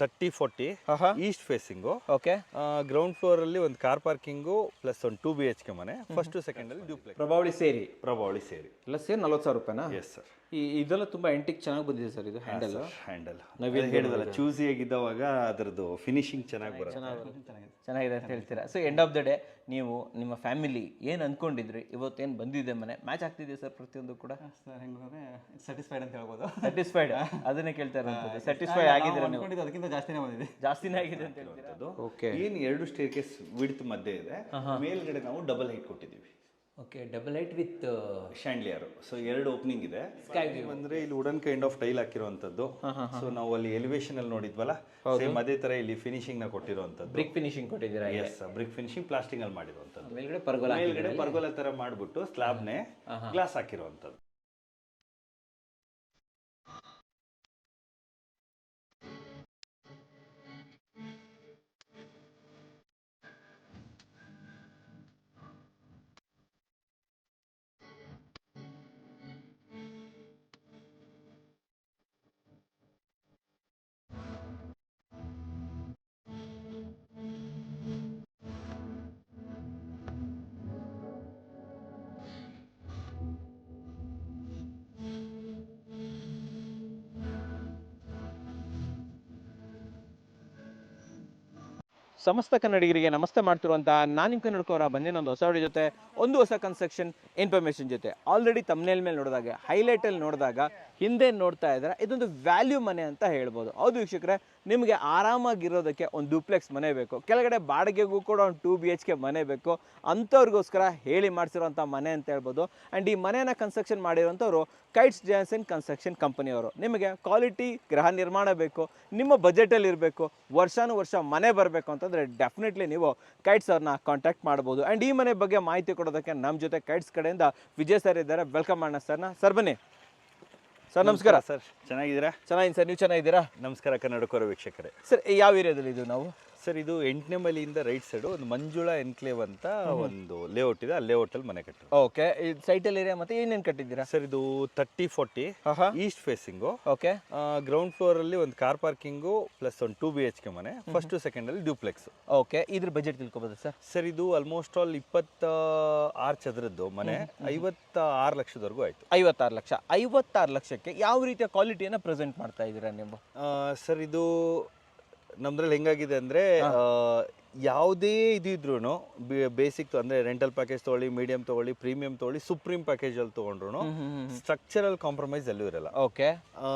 30-40 east facing. Okay, ground floor ಅಲ್ಲಿ ಒಂದು car parking plus ಒಂದು 2 BHK ಮನೆ. ಫಸ್ಟ್ ಸೆಕೆಂಡ್ ಅಲ್ಲಿ ಡ್ಯೂಪ್ಲೆಕ್ಸ್ ಪ್ರಭಾವಳಿ ಸೇರಿ ಎಲ್ಲ ಸೇರಿ 40,000 ರೂಪಾಯಿನಾ? Yes sir. ಇದೆಲ್ಲ ತುಂಬಾ ಎಂಟಿಕ್ ಚೆನ್ನಾಗಿ ಬಂದಿದೆ ಸರ್. ಇದು ಹ್ಯಾಂಡಲ್ ನಾವು ಹೇಳಿದಲ್ಲ ಚೂಸಿ ಆಗಿದ್ದವಾಗ ಅದರದ್ದು ಫಿನಿಶಿಂಗ್ ಚೆನ್ನಾಗಿ ಬರುತ್ತೆ, ಚೆನ್ನಾಗಿದೆ ಅಂತ ಹೇಳ್ತೀರಾ. So end of the day ನೀವು ನಿಮ್ಮ ಫ್ಯಾಮಿಲಿ ಏನು ಅನ್ಕೊಂಡಿದ್ರಿ, ಇವತ್ತೇನು ಬಂದಿದೆ ಮನೆ ಮ್ಯಾಚ್ ಆಗ್ತಿದೆ ಸರ್ ಪ್ರತಿಯೊಂದು ಕೂಡ? ಸರ್ ಹೆಂಗಂದ್ರೆ ಸ್ಯಾಟಿಸ್ಫೈಡ್ ಅಂತ ಹೇಳ್ಬೋದು. ಸ್ಯಾಟಿಸ್ಫೈಡ್, ಅದನ್ನೇ ಕೇಳ್ತಾ ಇರೋದು. ಸ್ಯಾಟಿಸ್ಫೈ ಆಗಿದ್ರೆ ನೀವು? ಅದಕ್ಕಿಂತ ಜಾಸ್ತಿನೇ ಬಂದಿದೆ, ಜಾಸ್ತಿನೇ ಆಗಿದೆ ಅಂತ ಹೇಳ್ತೀರಾ? ಓಕೆ, ಏನು 2 ಸ್ಟೇರ್ಕೇಸ್ ವಿಡ್ತ್ ಮಧ್ಯೆ ಇದೆ. ಮೇಲ್ಗಡೆ ನಾವು ಡಬಲ್ ಹೈಟ್ ಕೊಟ್ಟಿದ್ದೀವಿ. Okay, double height with chandelier. So 2 opening ಇದೆ. ಅಂದ್ರೆ ಇಲ್ಲಿ ವುಡನ್ ಕೈಂಡ್ ಆಫ್ ಟೈಲ್ ಹಾಕಿರುವಂತದ್ದು. ಸೊ ನಾವು ಅಲ್ಲಿ ಎಲಿವೇಶನ್ ಅಲ್ಲಿ ನೋಡಿದ್ವಲ್ಲ, ಸೇಮ್ ಅದೇ ತರ ಇಲ್ಲಿ ಫಿನಿಶಿಂಗ್ ನ ಕೊಟ್ಟಿರುವಂತದ್ದು. ಬ್ರಿಕ್ ಫಿನಿಶಿಂಗ್ ಕೊಟ್ಟಿದ್ದೀರಾ? ಎಸ್, ಬ್ರಿಕ್ ಫಿನಿಶಿಂಗ್ ಪ್ಲಾಸ್ಟಿಂಗ್ ಅಲ್ಲಿ ಮಾಡಿರುವಂತದ್ದು. ಮೇಲ್ಗಡೆ ಪರ್ಗೋಲ ತರ ಮಾಡ್ಬಿಟ್ಟು ಸ್ಲಾಬ್ ನೇ ಗ್ಲಾಸ್ ಹಾಕಿರುವಂತದ್ದು. ಸಮಸ್ತ ಕನ್ನಡಿಗರಿಗೆ ನಮಸ್ತೆ ಮಾಡ್ತಿರುವಂಥ ನಾನು ನಿಮ್ಮ ಕನ್ನಡಕವರ ಬಂದಿನೊಂದು ಹೊಸ ವಿಡಿಯೋ ಜೊತೆ, ಒಂದು ಹೊಸ ಕನ್ಸ್ಟ್ರಕ್ಷನ್ ಇನ್ಫಾರ್ಮೇಷನ್ ಜೊತೆ. ಆಲ್ರೆಡಿ ತಮ್ನೇಲ್ ಮೇಲೆ ನೋಡಿದಾಗ, ಹೈಲೈಟಲ್ಲಿ ನೋಡಿದಾಗ ಹಿಂದೆ ನೋಡ್ತಾ ಇದ್ದಾರೆ, ಇದೊಂದು ವ್ಯಾಲ್ಯೂ ಮನೆ ಅಂತ ಹೇಳ್ಬೋದು. ಹೌದು ವೀಕ್ಷಕರೇ, ನಿಮಗೆ ಆರಾಮಾಗಿರೋದಕ್ಕೆ ಒಂದು ಡ್ಯೂಪ್ಲೆಕ್ಸ್ ಮನೆ ಬೇಕು, ಕೆಳಗಡೆ ಬಾಡಿಗೆಗೂ ಕೂಡ ಒಂದು 2 BHK ಮನೆ ಬೇಕು, ಅಂಥವ್ರಿಗೋಸ್ಕರ ಹೇಳಿ ಮಾಡಿಸಿರೋಂಥ ಮನೆ ಅಂತ ಹೇಳ್ಬೋದು. ಆ್ಯಂಡ್ ಈ ಮನೆಯನ್ನು ಕನ್ಸ್ಟ್ರಕ್ಷನ್ ಮಾಡಿರೋಂಥವ್ರು ಕೈಟ್ಸ್ ಜಾನ್ಸನ್ ಕನ್ಸ್ಟ್ರಕ್ಷನ್ ಕಂಪನಿಯವರು. ನಿಮಗೆ ಕ್ವಾಲಿಟಿ ಗೃಹ ನಿರ್ಮಾಣ ಬೇಕು, ನಿಮ್ಮ ಬಜೆಟಲ್ಲಿ ಇರಬೇಕು, ವರ್ಷಾನುವರ್ಷ ಮನೆ ಬರಬೇಕು ಅಂತಂದರೆ ಡೆಫಿನೆಟ್ಲಿ ನೀವು ಕೈಟ್ಸ್ ಅವ್ರನ್ನ ಕಾಂಟ್ಯಾಕ್ಟ್ ಮಾಡ್ಬೋದು. ಆ್ಯಂಡ್ ಈ ಮನೆ ಬಗ್ಗೆ ಮಾಹಿತಿ ಕೊಡೋದಕ್ಕೆ ನಮ್ಮ ಜೊತೆ ಕೈಟ್ಸ್ ಕಡೆಯಿಂದ ವಿಜಯ್ ಸರ್ ಇದ್ದಾರೆ. ವೆಲ್ಕಮ್ ಮಾಡೋಣ ಸರ್ನ. ಸರ್ ಬನ್ನಿ ಸರ್. ನಮಸ್ಕಾರ ಸರ್, ಚೆನ್ನಾಗಿದ್ದೀರಾ? ಚೆನ್ನಾಗಿ ಸರ್, ನೀವು ಚೆನ್ನಾಗಿದ್ದೀರಾ? ನಮಸ್ಕಾರ ಕನ್ನಡಕರ ವೀಕ್ಷಕರೇ. ಸರ್, ಯಾವ ಏರಿಯಾದಲ್ಲಿ ಇದು ನಾವು? ಸರ್, ಇದು 8ನೇ ಮೈಲಿಯಿಂದ ರೈಟ್ ಸೈಡ್ ಒಂದು ಮಂಜುಳಾ ಎನ್ಕ್ಲೇವ್ ಅಂತ ಒಂದು ಲೇಔಟ್ ಇದೆ. ಆ ಲೇಔಟ್ ಅಲ್ಲಿ ಮನೆ ಕಟ್ಟಿದ್ರು. ಓಕೆ, ಸೈಟಲ್ ಏರಿಯಾ ಮತ್ತೆ ಏನೇನು ಕಟ್ಟಿದ್ದೀರಾ ಸರ್? ಇದು 30-40 east facing. Okay, ground floor ಅಲ್ಲಿ ಒಂದು ಕಾರ್ ಪಾರ್ಕಿಂಗು ಪ್ಲಸ್ ಒಂದು 2 BHK ಮನೆ. ಫಸ್ಟ್ ಸೆಕೆಂಡ್ ಅಲ್ಲಿ ಡ್ಯೂಪ್ಲೆಕ್ಸ್. ಓಕೆ, ಇದ್ರ ಬಜೆಟ್ ತಿಳ್ಕೊಬೋದು ಸರ್? ಸರ್, ಇದು ಆಲ್ಮೋಸ್ಟ್ ಆಲ್ 26 ಚದರದ್ದು ಮನೆ, 56 ಲಕ್ಷದವರೆಗೂ ಆಯ್ತು. 56 ಲಕ್ಷ. 56 ಲಕ್ಷಕ್ಕೆ ಯಾವ ರೀತಿಯ ಕ್ವಾಲಿಟಿಯನ್ನು ಪ್ರೆಸೆಂಟ್ ಮಾಡ್ತಾ ಇದ್ದೀರಾ ನೀವು? ಸರ್, ಇದು ನಮ್ದ್ರಲ್ಲಿ ಹೆಂಗಾಗಿದೆ ಅಂದ್ರೆ ಯಾವುದೇ ಇದಿದ್ರು ಬೇಸಿಕ್ ಅಂದ್ರೆ ರೆಂಟಲ್ ಪ್ಯಾಕೇಜ್ ತಗೊಳ್ಳಿ, ಮೀಡಿಯಂ ತಗೊಳ್ಳಿ, ಪ್ರೀಮಿಯಂ ತಗೊಳ್ಳಿ, ಸುಪ್ರೀಂ ಪ್ಯಾಕೇಜ್ ಅಲ್ಲಿ ತಗೊಂಡ್ರು ಸ್ಟ್ರಕ್ಚರಲ್ ಕಾಂಪ್ರಮೈಸ್ ಎಲ್ಲೂ ಇರಲ್ಲ. Okay,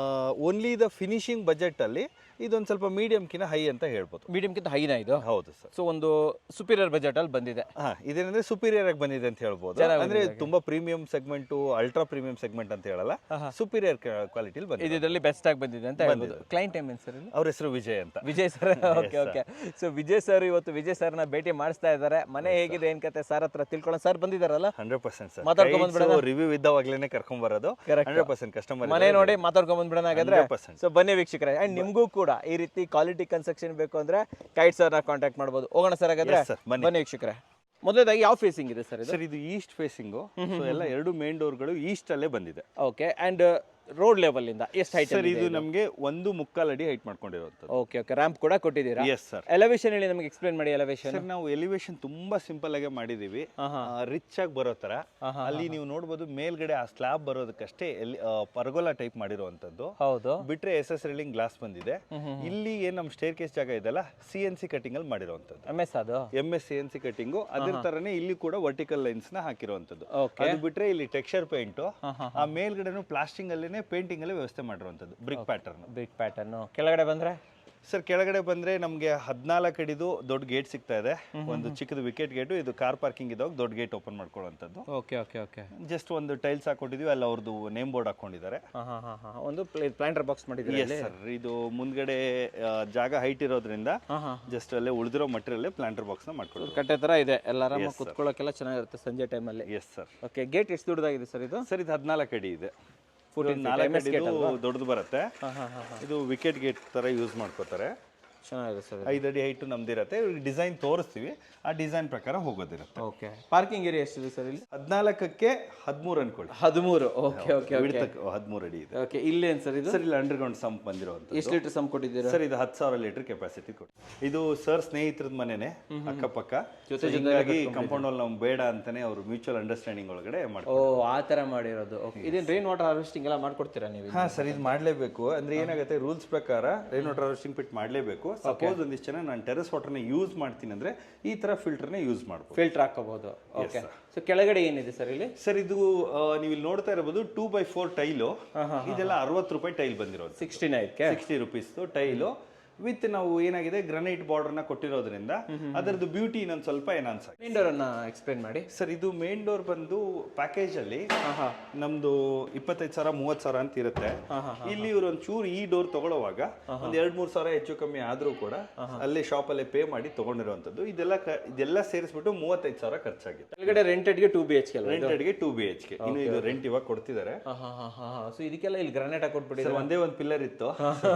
only the finishing budget ಅಲ್ಲಿ ಇದೊಂದು ಸ್ವಲ್ಪ ಮೀಡಿಯಂಕಿನ ಹೈ ಅಂತ ಹೇಳ್ಬೋದು. ಮೀಡಿಯಂಕಿಂತ ಹೈನಾ ಇದು? ಹೌದು ಸರ್. ಸೊ ಒಂದು ಸುಪೀರಿಯರ್ ಬಜೆಟ್ ಅಲ್ಲಿ ಬಂದಿದೆ. ಇದೇನಂದ್ರೆ ಸುಪೀರಿಯರ್ ಆಗಿ ಬಂದಿದೆ ಅಂತ ಹೇಳ್ಬೋದು. ಅಂದ್ರೆ ತುಂಬಾ premium segment, ultra premium segment ಅಂತ ಹೇಳಲ್ಲ, ಸುಪೀರಿಯರ್ ಕ್ವಾಲಿಟಿಲಿ ಬಂದಿದೆ. ಇದರಲ್ಲಿ ಬೆಸ್ಟ್ ಆಗಿ ಬಂದಿದೆ ಅಂತ ಹೇಳ್ಬೋದು. ಕ್ಲೈಂಟ್ ನೇಮ್ ಏನು ಸರ್? ಅವ್ರ ಹೆಸರು ವಿಜಯ್ ಅಂತ. Vijay sir. Okay okay. So Vijay sir ಇವತ್ತು ವಿಜಯ್ ಸರ್ನ ಭೇಟಿ ಮಾಡಿಸ್ತಾ ಇದ್ದಾರೆ. ಮನೆ ಹೇಗಿದೆ ಏನ್ ಕತೆ ಸರ್ ಹತ್ರ ತಿಳ್ಕೊಳ್ಳೋಣ. ಸರ್ ಬಂದಿದ್ದಾರಲ್ಲ? 100% ಸರ್. ಮಾತಾಡ್ಕೊಂಡ್ ಬಂದ್ಬಿಡೋಣ. ರಿವ್ಯೂ ಇದ್ದಾವಾಗ್ಲೇನೆ ಕರ್ಕೊಂಡ್ ಬರೋದು. 100% ಕಸ್ಟಮರ್ ಮನೆ ನೋಡಿ ಮಾತಾಡ್ಕೊಂಡ್ ಬಂದ್ಬಿಡೋಣ ಹಾಗಾದ್ರೆ. ಸೊ ಬನ್ನಿ ವೀಕ್ಷಕರೇ. ಅಂಡ್ ನಿಮ್ಗೂ ಕೂಡ ಈ ರೀತಿ ಕ್ವಾಲಿಟಿ ಕನ್ಸ್ಟ್ರಕ್ಷನ್ ಬೇಕು ಅಂದ್ರೆ ಕೈಟ್ಸ್ ಅವ್ರನ್ನ ಕಾಂಟ್ಯಾಕ್ಟ್ ಮಾಡಬಹುದು. ಹೋಗೋಣ ಸರ್ ಹಾಗಾದ್ರೆ. ಬನ್ನಿ ವೀಕ್ಷಕರೇ. ಮೊದಲದಾಗಿ ಯಾವ ಫೇಸಿಂಗ್ ಇದೆ ಸರ್ ಇದು? ಸರ್, ಇದು ಈಸ್ಟ್ ಫೇಸಿಂಗ್. ಸೊ ಎಲ್ಲ 2 ಮೇನ್ ಡೋರ್ಗಳು ಈಸ್ಟ್ ಅಲ್ಲೇ ಬಂದಿದೆ. ಓಕೆ, ಅಂಡ್ ರೋಡ್ ಲೆವೆಲ್ ಇಂದ ಎಷ್ಟು ಹೈಟ್? ಸರ್, ಇದು ನಮಗೆ 1.25 ಅಡಿ ಹೈಟ್ ಮಾಡ್ಕೊಂಡಿರುವಂತದ್ದು. ಓಕೆ ಓಕೆ, ರ್ಯಾಂಪ್ ಕೂಡ ಕೊಟ್ಟಿದ್ದೀರಾ? Yes sir. ಎಲಿವೇಶನ್ ಹೇಳಿ ನಮಗೆ, ಎಕ್ಸ್ಪ್ಲೇನ್ ಮಾಡಿ ಎಲಿವೇಶನ್. ಸರ್, ನಾವು ಎಲಿವೇಶನ್ ತುಂಬಾ ಸಿಂಪಲ್ ಆಗಿ ಮಾಡಿದೀವಿ, ರಿಚ್ ಆಗಿ ಬರೋ ತರ. ಅಲ್ಲಿ ನೀವು ನೋಡಬಹುದು ಮೇಲ್ಗಡೆ ಆ ಸ್ಲಾಬ್ ಬರೋದಕ್ಕಷ್ಟೇ ಪರ್ಗೋಲಾ ಟೈಪ್ ಮಾಡಿರುವಂತದ್ದು. ಹೌದು, ಬಿಟ್ರೆ SS ರೇಲಿಂಗ್ ಗ್ಲಾಸ್ ಬಂದಿದೆ. ಇಲ್ಲಿ ಏನ್ ನಮ್ ಸ್ಟೇರ್ ಕೇಸ್ ಜಾಗ ಇದೆಲ್ಲ CNC ಕಟಿಂಗ್ ಅಲ್ಲಿ ಮಾಡಿರುವಂತದ್ದು. MS CNC cutting. ಅದ್ರ ತರನೇ ಇಲ್ಲಿ ಕೂಡ ವರ್ಟಿಕಲ್ ಲೈನ್ಸ್ ನ ಹಾಕಿರುವಂತದ್ದು. ಅದು ಬಿಟ್ರೆ ಇಲ್ಲಿ ಟೆಕ್ಸ್ಚರ್ ಪೇಂಟ್, ಆ ಮೇಲ್ಗಡೆನು ಪ್ಲಾಸ್ಟಿಂಗ್ ಅಲ್ಲಿ ಪೇಂಟಿಂಗ್ ಅಲ್ಲಿ ವ್ಯವಸ್ಥೆ ಮಾಡಿರುವಂತದ್ದು. Brick pattern. ಕೆಳಗಡೆ ಬಂದ್ರೆ ಸರ್, ಕೆಳಗಡೆ ಬಂದ್ರೆ ನಮಗೆ 14 ಅಡಿದು ದೊಡ್ಡ ಗೇಟ್ ಸಿಗ್ತಾ ಇದೆ. ಒಂದು ಚಿಕ್ಕದು ವಿಕೆಟ್ ಗೇಟು, ಇದು ಕಾರ್ ಪಾರ್ಕಿಂಗ್ ಇದಾಗ ದೊಡ್ಡ ಗೇಟ್ ಓಪನ್ ಮಾಡ್ಕೊಳ್ಳುವಂಥದ್ದು. Okay okay okay. ಜಸ್ಟ್ ಒಂದು ಟೈಲ್ಸ್ ಹಾಕೊಂಡಿದೀವಿ, ಅಲ್ಲಿ ಅವ್ರದ್ದು ನೇಮ್ ಬೋರ್ಡ್ ಹಾಕೊಂಡಿದ್ದಾರೆ. ಒಂದು ಪ್ಲಾಂಟರ್ ಬಾಕ್ಸ್ ಮಾಡಿದ್ದಾರೆ ಸರ್. ಇದು ಮುಂದ್ಗಡೆ ಜಾಗ ಹೈಟ್ ಇರೋದ್ರಿಂದ ಜಸ್ಟ್ ಅಲ್ಲೇ ಉಳಿದಿರೋ ಮಟೀರಿಯಲ್ ಪ್ಲಾಂಟರ್ ಬಾಕ್ಸ್ ನ ಮಾಡ್ಕೊಳ್ಳೋದು. ಕಟ್ಟೆ ತರ ಇದೆ, ಎಲ್ಲಾರ ಕುತ್ಕೊಳ್ಳೋಕೆಲ್ಲ ಚೆನ್ನಾಗಿರುತ್ತೆ ಸಂಜೆ ಟೈಮಲ್ಲಿ. S sir. ಓಕೆ, ಗೇಟ್ ಎಷ್ಟು ದೊಡ್ಡದಾಗಿದೆ ಸರ್ ಇದು? ಸರ್, ಇದು 14 ಅಡಿ ಇದೆ. 4 ಅಡಿ ದೊಡ್ಡದು ಬರುತ್ತೆ. ಇದು ವಿಕೆಟ್ ಗೇಟ್ ತರ ಯೂಸ್ ಮಾಡ್ಕೋತಾರೆ. ಚೆನ್ನಾಗಿದೆ ಸರ್. 5 ಅಡಿ ಹೈಟು ನಮ್ದಿರತ್ತೆ. ಡಿಸೈನ್ ತೋರಿಸ್ತೀವಿ, ಆ ಡಿಸೈನ್ ಪ್ರಕಾರ ಹೋಗೋದಿರುತ್ತೆ. ಓಕೆ, ಪಾರ್ಕಿಂಗ್ ಏರಿಯಾ ಎಷ್ಟಿದೆ ಸರ್ ಇಲ್ಲಿ? 14ಕ್ಕೆ 13 ಅನ್ಕೊಳ್ಳಿ. 13. ಓಕೆ ಓಕೆ ಓಕೆ 13 ಅಡಿ ಇದೆ. ಓಕೆ, ಇಲ್ಲಿ ಏನು ಸರ್ ಇದು? ಸರ್ ಇಲ್ಲಿ ಅಂಡರ್ಗ್ರೌಂಡ್ ಸಂಪ್ ಬಂದಿರುವಂಥದ್ದು. ಎಷ್ಟು ಲೀಟರ್ ಸಮ್ ಕೊಟ್ಟಿದ್ದೀರಾ ಸರ್? ಇದು 10,000 ಲೀಟರ್ ಕೆಪಾಸಿಟಿ ಕೊಟ್ಟು. ಇದು ಸರ್ ಸ್ನೇಹಿತರದ ಮನೆನೇ ಅಕ್ಕಪಕ್ಕ. ಹೀಗಾಗಿ ಕಾಂಪೌಂಡ್ ವಾಲ್ ನಮ್ಗೆ ಬೇಡ ಅಂತಾನೆ ಅವರು ಮ್ಯೂಚುವಲ್ ಅಂಡರ್ಸ್ಟ್ಯಾಂಡಿಂಗ್ ಒಳಗಡೆ ಮಾಡ್ತಾರೆ. ಓ, ಆ ಥರ ಮಾಡಿರೋದು. ಓಕೆ, ಇದೇನು ರೈನ್ ವಾಟರ್ ಹಾರ್ವೆಸ್ಟಿಂಗ್ ಎಲ್ಲ ಮಾಡ್ಕೊಡ್ತೀರಾ ನೀವು? ಹಾ ಸರ್, ಇದು ಮಾಡಲೇಬೇಕು. ಅಂದ್ರೆ ಏನಾಗುತ್ತೆ, ರೂಲ್ಸ್ ಪ್ರಕಾರ ರೈನ್ ವಾಟರ್ ಹಾರ್ವೆಸ್ಟಿಂಗ್ ಪಿಟ್ ಮಾಡಲೇಬೇಕು. ಸಪೋಸ್ ಒಂದಿಷ್ಟು ಜನ ನಾನು ಟೆರೆಸ್ ವಾಟರ್ನ ಯೂಸ್ ಮಾಡ್ತೀನಿ ಅಂದ್ರೆ ಈ ತರ ಫಿಲ್ಟರ್ನ ಯೂಸ್ ಮಾಡ್ಬೋದು, ಫಿಲ್ಟರ್ ಹಾಕೋಬಹುದು. ಓಕೆ, ಸೊ ಕೆಳಗಡೆ ಏನಿದೆ ಸರ್ ಇಲ್ಲಿ? ಸರ್ ಇದು ನೀವು ಇಲ್ಲಿ ನೋಡ್ತಾ ಇರಬಹುದು 2x4 ಟೈಲು. ಇದೆಲ್ಲ 60 ರೂಪಾಯಿ ಟೈಲ್ ಬಂದಿರೋದು. 60 ರೂಪೀಸ್ ಟೈಲು ವಿತ್ ನಾವು ಏನಾಗಿದೆ ಗ್ರನೈಟ್ ಬಾರ್ಡರ್ನ ಕೊಟ್ಟಿರೋದ್ರಿಂದ ಅದರದ್ದು ಬ್ಯೂಟಿ ಇನ್ನೊಂದು ಸ್ವಲ್ಪ ಎನ್ಹಾನ್ಸ್ ಆಗಿದೆ. ಮೇನ್ ಡೋರ್ ಅನ್ನ ಎಕ್ಸ್ಪ್ಲೇನ್ ಮಾಡಿ ಸರ್. ಇದು ಮೇನ್ ಡೋರ್ ಬಂದು ಪ್ಯಾಕೇಜ್ ಅಲ್ಲಿ ನಮ್ದು 25,000 30,000 ಅಂತ ಇರುತ್ತೆ. ಇಲ್ಲಿ ಇವರು ಒಂಚೂರು ಈ ಡೋರ್ ತಗೊಳ್ಳುವಾಗ ಒಂದ್ 2-3 ಸಾವಿರ ಹೆಚ್ಚು ಕಮ್ಮಿ ಆದ್ರೂ ಕೂಡ ಅಲ್ಲೇ ಶಾಪ್ ಅಲ್ಲೇ ಪೇ ಮಾಡಿ ತಗೊಂಡಿರುವಂತದ್ದು. ಇದೆಲ್ಲ ಸೇರಿಸ್ಬಿಟ್ಟು 35,000 ಖರ್ಚಾಗಿದೆ. ಕೆಳಗಡೆ ರೆಂಟೆಡ್ಗೆ 2 BHK, ರೆಂಟೆಡ್ಗೆ 2 BHK. ಇನ್ನು ಇದು ರೆಂಟ್ ಇವಾಗ ಕೊಡ್ತಿದ್ದಾರೆ. ಸೊ ಇದಕ್ಕೆಲ್ಲ ಇಲ್ಲಿ ಗ್ರಾನೈಟ್ ಹಾಕೊಟ್ಬಿಡಿ. ಒಂದೇ ಒಂದು ಪಿಲ್ಲರ್ ಇತ್ತು,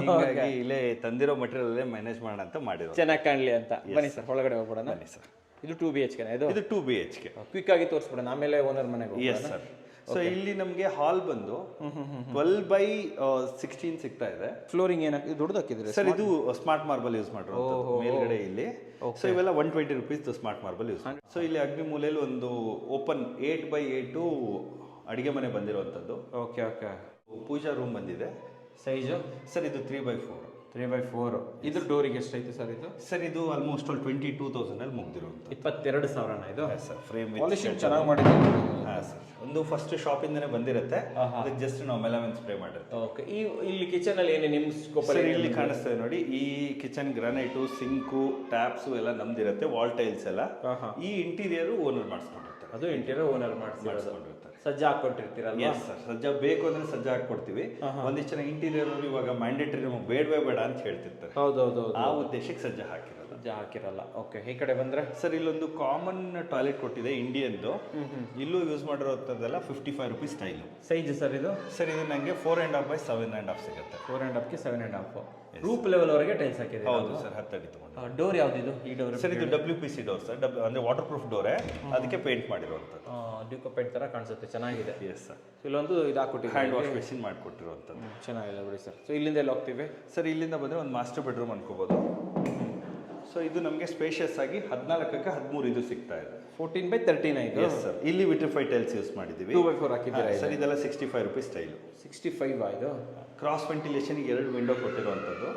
ಹೀಗಾಗಿ ಇಲ್ಲೇ ತಂದಿರೋ ಮಟೀರಿಯಲ್ ಮ್ಯಾನೇಜ್ ಮಾಡೋಣ ಅಂತ ಮಾಡಿರೋ, ಚೆನ್ನಾಗಿ ಕಾಣಲಿ ಅಂತ. ಬನ್ನಿ ಸರ್, ಒಳಗಡೆ ಹೋಗ್ಬಿಡೋಣ. ಬನ್ನಿ ಸರ್. ಇದು 2 BHK ಇದು? ಇದು 2 BHK. ಕ್ವಿಕ್ ಆಗಿ ತೋರಿಸ್ಬಿಡೋಣ, ಆಮೇಲೆ ಓನರ್ ಮನೆಗೆ. Yes sir. ಸೊ ಇಲ್ಲಿ ನಮಗೆ ಹಾಲ್ ಬಂದು 12x16 ಸಿಗ್ತಾ ಇದೆ. ಫ್ಲೋರಿಂಗ್ ಏನಾಗಿ ದೊಡ್ಡದು ಹಾಕಿದ್ರೆ ಸರ್? ಇದು ಸ್ಮಾರ್ಟ್ ಮಾರ್ಬಲ್ ಯೂಸ್ ಮಾಡಿರೋ ಮೇಲ್ಗಡೆ ಇಲ್ಲಿ. ಸೊ ಇವೆಲ್ಲ 120 rupees smart marble use. So ಇಲ್ಲಿ ಅಗ್ನಿ ಮೂಲೆಯಲ್ಲಿ ಒಂದು ಓಪನ್ 8x8 ಅಡಿಗೆ ಮನೆ ಬಂದಿರುವಂತದ್ದು. Okay okay. ಪೂಜಾ ರೂಮ್ ಬಂದಿದೆ. ಸೈಜು ಸರ್ ಇದು 3x4. 3x4. ಇದ್ರ ಡೋರಿಗೆ ಎಷ್ಟೈತೆ ಸರ್ ಇದು? ಸರ್ ಇದು ಆಲ್ಮೋಸ್ಟ್ 22,000 ಅಲ್ಲಿ ಮುಗ್ದಿರುವಂತ. 22,000 ಇದು? ಸರ್. ಫ್ರೇಮ್ ಪಾಲಿಶಿಂಗ್ ಚೆನ್ನಾಗಿ ಮಾಡಿದ್ದೀವಿ. ಹಾಂ ಸರ್. ಒಂದು ಫಸ್ಟ್ ಶಾಪ್ ಇಂದನೇ ಬಂದಿರುತ್ತೆ, ಅದಕ್ಕೆ ಜಸ್ಟ್ ನಾವು ಮೆಲಮನ್ ಸ್ಪ್ರೇ ಮಾಡಿರ್ತೀವಿ. ಓಕೆ. ಇಲ್ಲಿ ಕಿಚನ್ ಅಲ್ಲಿ ಏನೇ ನಿಮ್ಮ ಸ್ಕೋಪ್ ಅಲ್ಲಿ ಇಲ್ಲಿ ಕಾಣಿಸ್ತದೆ ನೋಡಿ, ಈ ಕಿಚನ್ ಗ್ರಾನೈಟು, ಸಿಂಕು, ಟ್ಯಾಪ್ಸು ಎಲ್ಲ ನಮ್ದಿರುತ್ತೆ. ವಾಲ್ ಟೈಲ್ಸ್ ಎಲ್ಲ ಈ ಇಂಟೀರಿಯರ್ ಓನರ್ ಮಾಡಿಸ್ಕೊಂಡಿರ್ತಾರೆ. ಅದು ಇಂಟೀರಿಯರ್ ಓನರ್ ಮಾಡಿಸ್ಕೊಂಡಿರ್ತಾರೆ. ಸಜ್ಜಾ ಹಾಕೊಟ್ಟಿರ್ತೀರಲ್ಲ? Yes sir. ಸಜ್ಜಾ ಬೇಕು ಅಂದ್ರೆ ಸಜ್ಜಾ ಹಾಕೊಡ್ತೀವಿ. ಒಂದಿಷ್ಟು ಜನ ಇಂಟೀರಿಯರ್ ಇವಾಗ ಮ್ಯಾಂಡೇಟರಿ ನಮಗೆ ಬೇಡವೇ ಬೇಡ ಅಂತ ಹೇಳ್ತಿರ್ತಾರೆ. ಹೌದೌದು. ಆ ಉದ್ದೇಶಕ್ಕೆ ಸಜ್ಜಾ ಹಾಕಿರಲ್ಲ. ಓಕೆ. ಈ ಕಡೆ ಬಂದ್ರೆ ಸರ್ ಇಲ್ಲೊಂದು ಕಾಮನ್ ಟಾಯ್ಲೆಟ್ ಕೊಟ್ಟಿದೆ ಇಂಡಿಯನ್ದು. ಇಲ್ಲೂ ಯೂಸ್ ಮಾಡಿರೋದೆಲ್ಲ 55 ರೂಪೀಸ್ ಸ್ಟೈಲು. ಸೈಜ್ ಸರ್ ಇದು? ಸರ್ ಇದು ನನಗೆ 4.5x 7.5 ಸಿಗುತ್ತೆ. 4.5ಗೆ 7.5. ರೂಪ್ ಲೆವೆಲ್ ವರೆಗೆ ಟೈಲ್ಸ್ ಹಾಕಿದೆ. ಹೌದು ಸರ್. 10 ಅಡಿ ತಗೊಂಡು. ಡೋರ್ ಯಾವ್ದಿದು? ಈ ಡೋರ್ ಸರ್ ಇದು WPC ಡೋರ್ ಸರ್. ಅಂದ್ರೆ ವಾಟರ್ ಪ್ರೂಫ್ ಡೋರೇ, ಅದಕ್ಕೆ ಪೇಂಟ್ ಮಾಡಿರುವಂಥದ್ದು. ಡ್ಯೂಕೋ ಪೇಂಟ್ ತರ ಕಾಣಿಸುತ್ತೆ, ಚೆನ್ನಾಗಿದೆ. Yes sir. ಇಲ್ಲೊಂದು ಇದು ಹಾಕೊಟ್ಟಿದ್ದೀವಿ, ಹ್ಯಾಂಡ್ ವಾಶ್ ಮೆಷಿನ್ ಮಾಡಿಕೊಟ್ಟಿರುವಂಥದ್ದು. ಚೆನ್ನಾಗಿದೆ ಬಿಡಿ ಸರ್. ಸೊ ಇಲ್ಲಿಂದ ಎಲ್ಲಿ ಹೋಗ್ತೀವಿ ಸರ್? ಇಲ್ಲಿಂದ ಬಂದರೆ ಒಂದು ಮಾಸ್ಟರ್ ಬೆಡ್ರೂಮ್ ಅನ್ಕೋಬೋದು. ಸೊ ಇದು ನಮಗೆ ಸ್ಪೇಷಿಯಸ್ ಆಗಿ 14ಕ್ಕೆ 13 ಇದು ಸಿಗ್ತಾ ಇದೆ. 14x13 ಇದು? Yes sir. ಇಲ್ಲಿ ವಿಟ್ರಿಫೈಡ್ ಟೈಲ್ಸ್ ಯೂಸ್ ಮಾಡಿದ್ದೀವಿ. 2x4 ಹಾಕಿದ್ದೀರಾ ಸರ್? ಇದೆಲ್ಲ 65 ರೂಪೀಸ್ ಸ್ಟೈಲು. 65 ಇದು? ಕ್ರಾಸ್ ವೆಂಟಿಲೇಷನ್ 2 ವಿಂಡೋ ಕೊಟ್ಟಿರುವಂಥದ್ದು.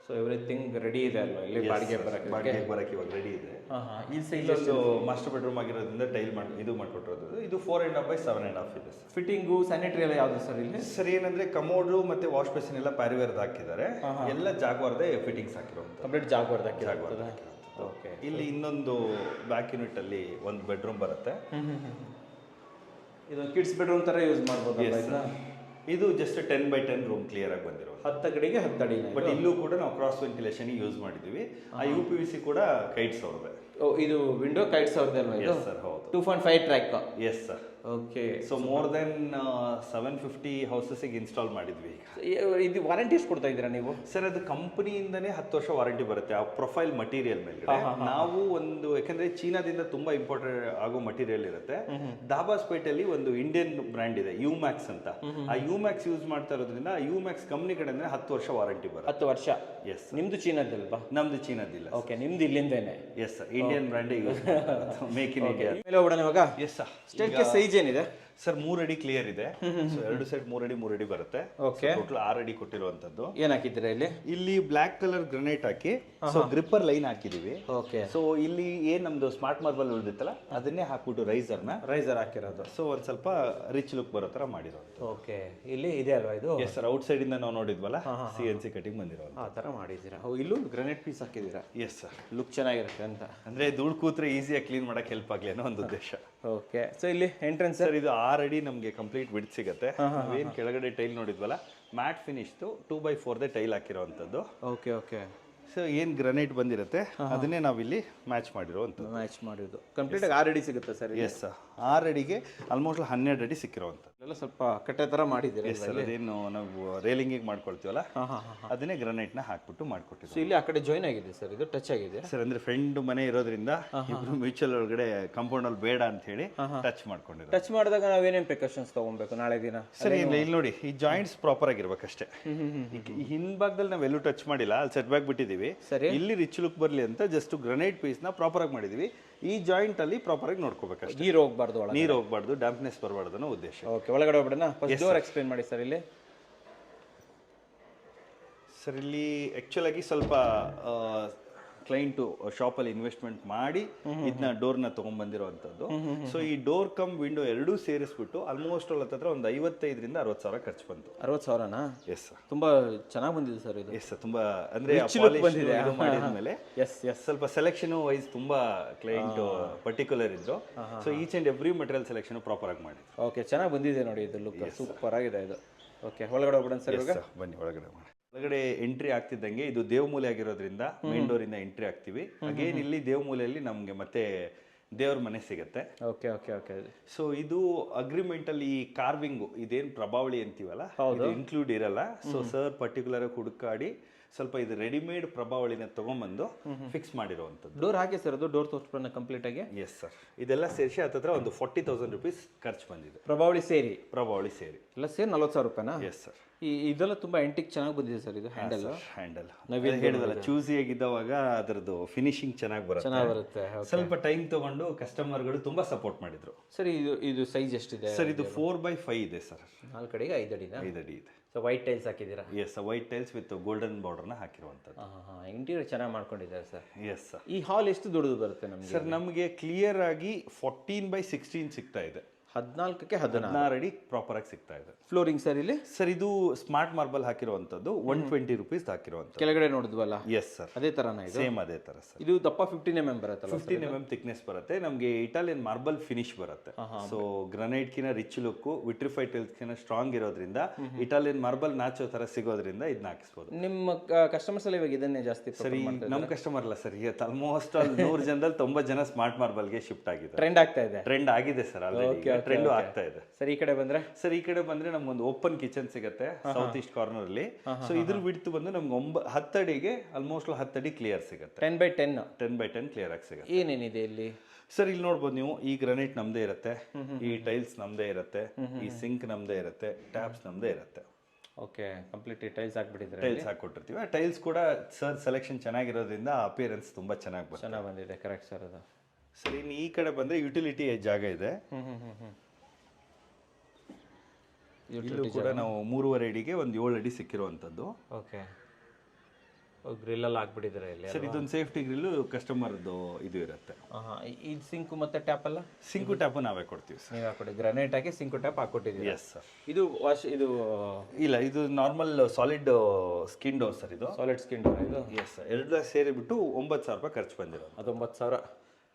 ಸೊ ಎವ್ರಿಥಿಂಗ್ ರೆಡಿ ಇದೆ ಅಲ್ವಾ ಇಲ್ಲಿ? ಬಾಡಿಗೆ ಬರಕ್ಕೆ ಇವಾಗ ರೆಡಿ ಇದೆ. ಈ ಸೈಜ್ ಮಾಸ್ಟರ್ ಬೆಡ್ರೂಮ್ ಆಗಿರೋದ್ರಿಂದ ಟೈಲ್ ಇದು ಮಾಡಿಕೊಟ್ಟಿರೋದು. ಇದು 4.5x 7.5 ಇದೆ. ಫಿಟ್ಟಿಂಗು ಸ್ಯಾನಿಟರಿ ಎಲ್ಲ ಯಾವುದು ಸರ್ ಇಲ್ಲಿ? ಸರ್ ಏನಂದ್ರೆ ಕಮೋಡು ಮತ್ತೆ ವಾಶ್ ಬೇಸಿನ್ ಎಲ್ಲ ಪ್ಯಾರಿವೇರ್ದು ಹಾಕಿದ್ದಾರೆ. ಎಲ್ಲ ಜಾಗ್ವಾರ್ದೇ ಫಿಟ್ಟಿಂಗ್ಸ್ ಹಾಕಿರೋದು. ಕಂಪ್ಲೀಟ್ ಜಾಗ್ವಾರ್ದು ಹಾಕಿರೋದು. ಓಕೆ. ಇಲ್ಲಿ ಇನ್ನೊಂದು ಬ್ಯಾಕ್ ಯೂನಿಟ್ ಅಲ್ಲಿ ಒಂದು ಬೆಡ್ರೂಮ್ ಬರುತ್ತೆ. ಇದು ಕಿಡ್ಸ್ ಬೆಡ್ರೂಮ್ ತರ ಯೂಸ್ ಮಾಡ್ಬೋದು. ಇದು ಜಸ್ಟ್ 10x10 ರೂಮ್ ಕ್ಲಿಯರ್ ಆಗಿ ಬಂದಿರೋ 10 ಅಡಿಗೆ 10 ಅಡಿ. ಬಟ್ ಇಲ್ಲೂ ಕೂಡ ನಾವು ಕ್ರಾಸ್ ವೆಂಟಿಲೇಷನ್ ಯೂಸ್ ಮಾಡಿದೀವಿ. ಆ UPVC ಕೂಡ ಕೈಟ್ಸ್ ಅವ್ರದ್ದು. ಇದು ವಿಂಡೋ ಕೈಟ್ಸ್ ಅವ್ರದ್ದು ಅಲ್ವಾ ಇದು? ಸರ್ ಹೌದು. 2.5 track. Yes sir. Okay. So more than 750 ಹೌಸಸ್ಗೆ ಇನ್ಸ್ಟಾಲ್ ಮಾಡಿದ್ವಿ. ಇದು ವಾರಂಟಿ ಎಷ್ಟು ಕೊಡ್ತಾ ಇದ್ದೀರಾ ನೀವು? ಸರ್ ಅದು ಕಂಪನಿಯಿಂದನೇ 10 ವರ್ಷ ವಾರಂಟಿ ಬರುತ್ತೆ ಆ ಪ್ರೊಫೈಲ್ ಮಟೀರಿಯಲ್ ಮೇಲೆ. ನಾವು ಒಂದು ಯಾಕಂದ್ರೆ ಚೀನಾದಿಂದ ತುಂಬಾ ಇಂಪೋರ್ಟೆಡ್ ಆಗೋ ಮಟೀರಿಯಲ್ ಇರುತ್ತೆ. ದಾಬಾಸ್ಪೇಟೆಯಲ್ಲಿ ಒಂದು ಇಂಡಿಯನ್ ಬ್ರ್ಯಾಂಡ್ ಇದೆ ಯುಮ್ಯಾಕ್ಸ್ ಅಂತ. ಆ ಯುಮ್ಯಾಕ್ಸ್ ಯೂಸ್ ಮಾಡ್ತಾ ಇರೋದ್ರಿಂದ ಆ ಯುಮ್ಯಾಕ್ಸ್ ಕಂಪನಿ ಕಡೆಯಿಂದ 10 ವರ್ಷ ವಾರಂಟಿ ಬರುತ್ತೆ. 10 ವರ್ಷ? ಎಸ್. ನಿಮ್ದು ಚೀನಾದಲ್ವಾ? ನಮ್ದು ಚೀನಾದಿಲ್ಲ. ಓಕೆ. ನಿಮ್ದು ಇಲ್ಲಿಂದೇನೆ? Yes sir. ಇಂಡಿಯನ್ ಬ್ರ್ಯಾಂಡೇ ಯೂಸ್ ಮೇಕ್ ಇನ್ ಇಂಡಿಯಾ. ಮೇಲೆ ಹೋಗೋಣ ಇವಾಗ. Yes sir. ಸ್ಟೇರ್ಕೇಸ್ ಸೈಜ್ ಏನಿದೆ ಸರ್? 3 ಅಡಿ ಕ್ಲಿಯರ್ ಇದೆ. ಸೊ 2 ಸೈಡ್ 3 ಅಡಿ ಬರುತ್ತೆ. ಓಕೆ. ಟೋಟಲ್ 6 ಅಡಿ ಕೊಟ್ಟಿರುವಂತದ್ದು. ಏನ್ ಹಾಕಿದ್ದೀರಾ ಇಲ್ಲಿ? ಇಲ್ಲಿ ಬ್ಲಾಕ್ ಕಲರ್ ಗ್ರನೈಟ್ ಹಾಕಿ ಸೊ ಗ್ರಿಪ್ಪರ್ ಲೈನ್ ಹಾಕಿದೀವಿ. ಓಕೆ. ಸೊ ಇಲ್ಲಿ ಏನ್ ನಮ್ದು ಸ್ಮಾರ್ಟ್ ಮಾರ್ಬಲ್ ಉಳಿದಿತ್ತಲ್ಲ ಅದನ್ನೇ ಹಾಕ್ಬಿಟ್ಟು ರೈಸರ್ ಹಾಕಿರೋದು. ಸೊ ಒಂದ್ ಸ್ವಲ್ಪ ರಿಚ್ ಲುಕ್ ಬರೋ ತರ ಮಾಡಿರೋದು. ಓಕೆ. ಇಲ್ಲಿ ಇದೆ ಅಲ್ವಾ ಇದು? Yes sir. ಔಟ್ ಸೈಡ್ ಇಂದ ನಾವು ನೋಡಿದ್ವಲ್ಲ CNC ಕಟಿಂಗ್ ಬಂದಿರೋದು. ಆ ತರ ಮಾಡಿದ್ದೀರಾ? ಇಲ್ಲೂ ಗ್ರನೈಟ್ ಪೀಸ್ ಹಾಕಿದ್ದೀರಾ? Yes sir. ಲುಕ್ ಚೆನ್ನಾಗಿರುತ್ತೆ ಅಂತ. ಅಂದ್ರೆ ಧೂಳು ಕೂತ್ರೆ ಈಸಿಯಾಗಿ ಕ್ಲೀನ್ ಮಾಡಕ್ ಹೆಲ್ಪ್ ಆಗ್ಲಿ ಅನ್ನೋ ಒಂದು ಉದ್ದೇಶ. ಓಕೆ. ಸೊ ಇಲ್ಲಿ ಎಂಟ್ರೆನ್ಸ್ ಸರ್ ಇದು 6 ಅಡಿ ನಮಗೆ ಕಂಪ್ಲೀಟ್ ವಿಡ್ತ್ ಸಿಗುತ್ತೆ. ನಾವೇನ್ ಕೆಳಗಡೆ ಟೈಲ್ ನೋಡಿದ್ವಲ್ಲ ಮ್ಯಾಟ್ ಫಿನಿಶ್ದು 2x4 ಟೈಲ್ ಹಾಕಿರೋವಂಥದ್ದು. Okay okay. ಸೊ ಏನು ಗ್ರನೈಟ್ ಬಂದಿರುತ್ತೆ ಅದನ್ನೇ ನಾವಿಲ್ಲಿ ಮ್ಯಾಚ್ ಮಾಡಿರೋವಂಥದ್ದು. ಮ್ಯಾಚ್ ಮಾಡಿರೋದು ಕಂಪ್ಲೀಟ್ 6 ಅಡಿ ಸಿಗುತ್ತೆ ಸರ್? Yes sir. 6 ಅಡಿಗೆ ಆಲ್ಮೋಸ್ಟ್ 12 ಅಡಿ ಸಿಕ್ಕಿರೋವಂಥದ್ದು. ಎಲ್ಲ ಸ್ವಲ್ಪ ಕಟ್ಟೆ ಥರ ಮಾಡಿದ್ದೀರಾ ಸರ್ ಅದೇನು ನಾವು ರೇಲಿಂಗಿಗೆ ಮಾಡ್ಕೊಳ್ತೀವಲ್ಲ ಅದನ್ನೇ ಗ್ರಾನೈಟ್ನ ಹಾಕ್ಬಿಟ್ಟು ಮಾಡ್ಕೊಟ್ಟಿದ್ದೀವಿ. ಸೊ ಇಲ್ಲಿ ಆ ಕಡೆ ಜಾಯ್ನ್ ಆಗಿದೆ ಸರ್, ಇದು ಟಚ್ ಆಗಿದೆ ಸರ್ ಅಂದ್ರೆ ಫ್ರೆಂಡ್ ಮನೆ ಇರೋದ್ರಿಂದ ಇಬ್ರು ಮ್ಯೂಚುವಲ್ ಒಳಗಡೆ ಕಾಂಪೌಂಡ್ ಅಲ್ಲಿ ಬೇಡ ಅಂತ ಹೇಳಿ ಟಚ್ ಮಾಡ್ಕೊಂಡಿರೋದು. ಟಚ್ ಮಾಡಿದಾಗ ನಾವೇನೇನು ಪ್ರಿಕಾಷನ್ಸ್ ತೊಗೊಬೇಕು ನಾಳೆ ದಿನ? ಸರಿ ಇಲ್ಲಿ ನೋಡಿ ಈ ಜಾಯಿಂಟ್ಸ್ ಪ್ರಾಪರ್ ಆಗಿರ್ಬೇಕಷ್ಟೇ. ಈ ಹಿಂಭಾಗದಲ್ಲಿ ನಾವೆಲ್ಲೂ ಟಚ್ ಮಾಡಿಲ್ಲ, ಅಲ್ಲಿ ಸೆಟ್ ಬ್ಯಾಕ್ ಬಿಟ್ಟಿದೀವಿ. ಇಲ್ಲಿ ರಿಚ್ ಲುಕ್ ಬರಲಿ ಅಂತ ಜಸ್ಟ್ ಗ್ರನೈಟ್ ಪೀಸ್ ನ ಪ್ರಾಪರ್ ಆಗಿ ಮಾಡಿದೀವಿ. ಈ ಜಾಯಿಂಟ್ ಅಲ್ಲಿ ಪ್ರಾಪರ್ ಆಗಿ ನೋಡ್ಕೋಬೇಕಷ್ಟೇ, ನೀರು ಹೋಗ್ಬಾರ್ದು, ನೀರು ಹೋಗ್ಬಾರ್ದು, ಡಾಂಪ್ನೆಸ್ ಬರಬಾರ್ದು ಅನ್ನೋ ಉದ್ದೇಶ. ಓಕೆ, ಒಳಗಡೆ ಹೋಗ್ಬಿಡೋಣ. ಫಸ್ಟ್ ಡೋರ್ ಎಕ್ಸ್ಪ್ಲೇನ್ ಮಾಡಿ ಸರ್. ಇಲ್ಲಿ ಸರ್ ಇಲ್ಲಿ ಆಕ್ಚುಲ್ ಆಗಿ ಸ್ವಲ್ಪ ಕ್ಲೈಂಟು ಶಾಪಲ್ಲಿ ಇನ್ವೆಸ್ಟ್ಮೆಂಟ್ ಮಾಡಿ ಇದನ್ನ ಡೋರ್ನ ತೊಗೊಂಡ್ಬಂದಿರೋವಂಥದ್ದು. ಸೊ ಈ ಡೋರ್ ಕಮ್ ವಿಂಡೋ ಎರಡೂ ಸೇರಿಸ್ಬಿಟ್ಟು ಆಲ್ಮೋಸ್ಟ್ ಹತ್ರ ಒಂದು 55,000 ರಿಂದ 60,000 ಖರ್ಚು ಬಂತು. 60,000ನಾ? ಎಸ್ ಸರ್, ತುಂಬಾ ಚೆನ್ನಾಗಿ ಬಂದಿದೆ ಸರ್ ಇದು. ಎಸ್ ಸರ್, ತುಂಬಾ ಅಂದ್ರೆ ಮಾಡಿದ್ಮೇಲೆ ಸ್ವಲ್ಪ ಸೆಲೆಕ್ಷನ್ ವೈಸ್ ತುಂಬಾ ಕ್ಲೈಂಟ್ ಪರ್ಟಿಕ್ಯುಲರ್ ಇದ್ರು. So each and every material selection proper ಆಗಿ ಮಾಡಿ. ಓಕೆ, ಚೆನ್ನಾಗಿ ಬಂದಿದೆ ನೋಡಿ ಇದು ಲುಕ್, ಸೂಪರ್ ಆಗಿದೆ ಇದು. ಓಕೆ, ಒಳಗಡೆ ಹೋಗ್ಬಿಡೋಣ ಸರ್ ಇವಾಗ. ಬನ್ನಿ ಒಳಗಡೆ ಮಾಡಿ. ಒಳಗಡೆ ಎಂಟ್ರಿ ಆಗ್ತಿದ್ದಂಗೆ ಇದು ದೇವಮೂಲೆ ಆಗಿರೋದ್ರಿಂದ ಮೇನ್ ಡೋರ್ ಇಂದ ಎಂಟ್ರಿ ಆಗ್ತೀವಿ. ಅಗೇನ್ ಇಲ್ಲಿ ದೇವಮೂಲೆಯಲ್ಲಿ ನಮ್ಗೆ ಮತ್ತೆ ದೇವ್ರ ಮನೆ ಸಿಗುತ್ತೆ. Okay okay okay. ಸೊ ಇದು ಅಗ್ರಿಮೆಂಟ್ ಅಲ್ಲಿ ಈ ಕಾರ್ವಿಂಗು ಇದೇನ್ ಪ್ರಭಾವಳಿ ಅಂತೀವಲ್ಲ ಇದು ಇನ್ಕ್ಲೂಡ್ ಇರಲ್ಲ. ಸೊ ಸರ್ ಪರ್ಟಿಕ್ಯುಲರ್ ಆಗಿ ಹುಡುಕಾಡಿ ಸ್ವಲ್ಪ ಇದು ರೆಡಿಮೇಡ್ ಪ್ರಭಾವಳಿನ ತಗೊಂಡ್ಬಂದು ಫಿಕ್ಸ್ ಮಾಡಿರುವಂಥದ್ದು. ಡೋರ್ ಹಾಕಿ ಸರ್, ಅದು ಡೋರ್ ತೋರಿಸ್ಬಿಡೋಣ ಕಂಪ್ಲೀಟ್ ಆಗಿ. ಎಸ್ ಸರ್, ಇದೆಲ್ಲ ಸೇರಿಸಿ ಹತ್ತಿರ ಒಂದು 40,000 ರೂಪೀಸ್ ಖರ್ಚು ಬಂದಿದೆ. ಪ್ರಭಾವಳಿ ಸೇರಿ ಎಲ್ಲ ಸೇರಿ 40,000 ರೂಪಾಯಿನಾ? Yes sir. ಇದೆಲ್ಲ ತುಂಬಾ ಎಂಟಿಕ್ ಚೆನ್ನಾಗಿ ಬಂದಿದೆ ಸರ್ ಇದು ಹ್ಯಾಂಡಲ್. ನಾವೇನು ಹೇಳಿದಲ್ಲ ಚೂಸಿ ಆಗಿದ್ದವಾಗ ಅದರದ್ದು ಫಿನಿಶಿಂಗ್ ಚೆನ್ನಾಗಿ ಬರುತ್ತೆ. ಸ್ವಲ್ಪ ಟೈಮ್ ತಗೊಂಡು ಕಸ್ಟಮರ್ಗಳು ತುಂಬಾ ಸಪೋರ್ಟ್ ಮಾಡಿದ್ರು. ಸರ್ ಇದು ಸೈಜ್ ಎಷ್ಟಿದೆ ಸರ್? ಇದು 4x5 ಇದೆ ಸರ್. 4 ಕಡೆಗೆ 5 ಅಡಿ. 5 ಅಡಿ ಇದೆ. ಸೊ ವೈಟ್ ಟೈಲ್ಸ್ ಹಾಕಿದ್ದೀರಾ? Yes, white tiles with golden ಬಾರ್ಡರ್ನ ಹಾಕಿರುವಂಥದ್ದು. ಇಂಟೀರಿಯರ್ ಚೆನ್ನಾಗಿ ಮಾಡ್ಕೊಂಡಿದ್ದಾರೆ ಸರ್. Yes sir. ಈ ಹಾಲ್ ಎಷ್ಟು ದೊಡ್ಡದು ಬರುತ್ತೆ ನಮಗೆ? ಸರ್ ನಮಗೆ ಕ್ಲಿಯರ್ ಆಗಿ 14x16 ಸಿಗ್ತಾ ಇದೆ. 14ಕ್ಕೆ 16 ಅಡಿ ಪ್ರಾಪರ್ ಆಗಿ ಸಿಗ್ತಾ ಇದೆ. ಫ್ಲೋರಿಂಗ್ ಸರ್ ಇಲ್ಲಿ? ಸರ್ ಇದು ಸ್ಮಾರ್ಟ್ ಮಾರ್ಬಲ್ ಹಾಕಿರುವಂತದ್ದು 120 ರೂಪೀಸ್ ಹಾಕಿರುವಂತದ್ದು. ಕೆಳಗಡೆ ನೋಡಿದ್ವಲ್ಲ? ಎಸ್ ಸರ್, ಅದೇ ತರನ ಇದು? ಸೇಮ್ ಅದೇ ತರ ಸರ್. ಇದು ದಪ್ಪ 15 mm ಬರುತ್ತೆ. 15 mm ಥಿಕ್ನೆಸ್ ಬರುತ್ತೆ. ನಮಗೆ ಇಟಾಲಿಯನ್ ಮಾರ್ಬಲ್ ಫಿನಿಶ್ ಬರುತ್ತೆ. ಸೊ ಗ್ರನೈಟ್ ಕಿನ ರಿಚ್ ಲುಕ್, ವಿಟ್ರಿಫೈಡ್ ಟೈಲ್ಸ್ ಕಿನ ಸ್ಟ್ರಾಂಗ್ ಇರೋದ್ರಿಂದ ಇಟಾಲಿಯನ್ ಮಾರ್ಬಲ್ ನಾಚೋ ತರ ಸಿಗೋದ್ರಿಂದ ಇದನ್ನ ಹಾಕಿಸ್ಬೋದು. ನಿಮ್ಮ ಕಸ್ಟಮರ್ಸ್ ಎಲ್ಲ ಇವಾಗ ಇದನ್ನೇ ಜಾಸ್ತಿ ಸರಿ? ನಮ್ಮ ಕಸ್ಟಮರ್ ಅಲ್ಲ ಸರ್, ಇವತ್ತು ಆಲ್ಮೋಸ್ಟ್ 100 ಜನದಲ್ಲಿ 90 ಜನ ಸ್ಮಾರ್ಟ್ ಮಾರ್ಬಲ್ ಗೆ ಶಿಫ್ಟ್ ಆಗಿದೆ. ಟ್ರೆಂಡ್ ಆಗ್ತಾ ಇದೆ. ಟ್ರೆಂಡ್ ಆಗಿದೆ ಸರ್, ಆಲ್ರೆಡಿ ಟ್ರೆಂಡ್ ಆಗ್ತಾ ಇದೆ. ಸರ್ ಈ ಕಡೆ ಬಂದ್ರೆ? ಸರ್ ಈ ಕಡೆ ಬಂದ್ರೆ ನಮ್ಗೊಂದು ಓಪನ್ ಕಿಚನ್ ಸಿಗುತ್ತೆ ಸೌತ್ ಈಸ್ಟ್ ಕಾರ್ನರ್ ಅಲ್ಲಿ. ಸೊ ಇದ್ರ ಬಿಡ್ತು ಬಂದು ನಮ್ಗೆ 10 ಅಡಿಗೆ ಆಲ್ಮೋಸ್ಟ್ 10 ಅಡಿ ಕ್ಲಿಯರ್ ಸಿಗುತ್ತೆ. 10x10 ಕ್ಲಿಯರ್ ಆಗಿ ಸಿಗುತ್ತೆ. ಏನೇನಿದೆ ಇಲ್ಲಿ ಸರ್? ಇಲ್ಲಿ ನೋಡ್ಬೋದು ನೀವು, ಈ ಗ್ರಾನೈಟ್ ನಮ್ದೇ ಇರುತ್ತೆ, ಈ ಟೈಲ್ಸ್ ನಮ್ದೇ ಇರುತ್ತೆ, ಈ ಸಿಂಕ್ ನಮ್ದೇ ಇರುತ್ತೆ, ಟ್ಯಾಪ್ಸ್ ನಮ್ದೇ ಇರುತ್ತೆ. ಓಕೆ, ಕಂಪ್ಲೀಟ್ ಟೈಲ್ಸ್ ಹಾಕ್ಬಿಟ್ಟಿದ್ರೆ? ಟೈಲ್ಸ್ ಹಾಕೊಟ್ಟಿರ್ತೀವಿ. ಆ ಟೈಲ್ಸ್ ಕೂಡ ಸರ್ ಸೆಲೆಕ್ಷನ್ ಚೆನ್ನಾಗಿರೋದ್ರಿಂದ ಅಪಿಯರೆನ್ಸ್ ತುಂಬಾ ಚೆನ್ನಾಗಿ ಬಂದಿದೆ. ಕರೆಕ್ಟ್ ಸರ್ ಅದು. ಸರಿ, ಇನ್ನು ಈ ಕಡೆ ಬಂದ್ರೆ ಯುಟಿಲಿಟಿ ಜಾಗ ಇದೆ. ಇಲ್ಲೂ ಕೂಡ ನಾವು 3.5 ಅಡಿಗೆ ಒಂದು 7 ಅಡಿ ಸಿಕ್ಕಿರುವಂಥದ್ದು. ಓಕೆ, ಗ್ರಿಲ್ ಎಲ್ಲ ಹಾಕ್ಬಿಟ್ಟಿದ್ದಾರೆ ಇಲ್ಲಿ. ಸರ್ ಇದೊಂದು ಸೇಫ್ಟಿ ಗ್ರಿಲ್ ಕಸ್ಟಮರ್ದು ಇದು ಇರುತ್ತೆ. ಈ ಸಿಂಕು ಮತ್ತೆ ಟ್ಯಾಪ್ ಎಲ್ಲ? ಸಿಂಕು ಟ್ಯಾಪ್ ನಾವೇ ಕೊಡ್ತೀವಿ ಸರ್. ನೀವು ಹಾಕೊಡಿ, ಗ್ರಾನೈಟ್ ಹಾಕಿ ಸಿಂಕು ಟ್ಯಾಪ್ ಹಾಕೊಟ್ಟಿದ್ದೀವಿ. Yes sir. ಇದು ಇದು ಇಲ್ಲ, ಇದು normal solid skin door sir. ಇದು ಸಾಲಿಡ್ ಸ್ಕಿನ್ ಡೋರ್ ಇದು? Yes sir. ಎರಡು ಸೇರಿಬಿಟ್ಟು 9,000 ರೂಪಾಯಿ ಖರ್ಚು ಬಂದಿರೋದು. ಅದು 9,000.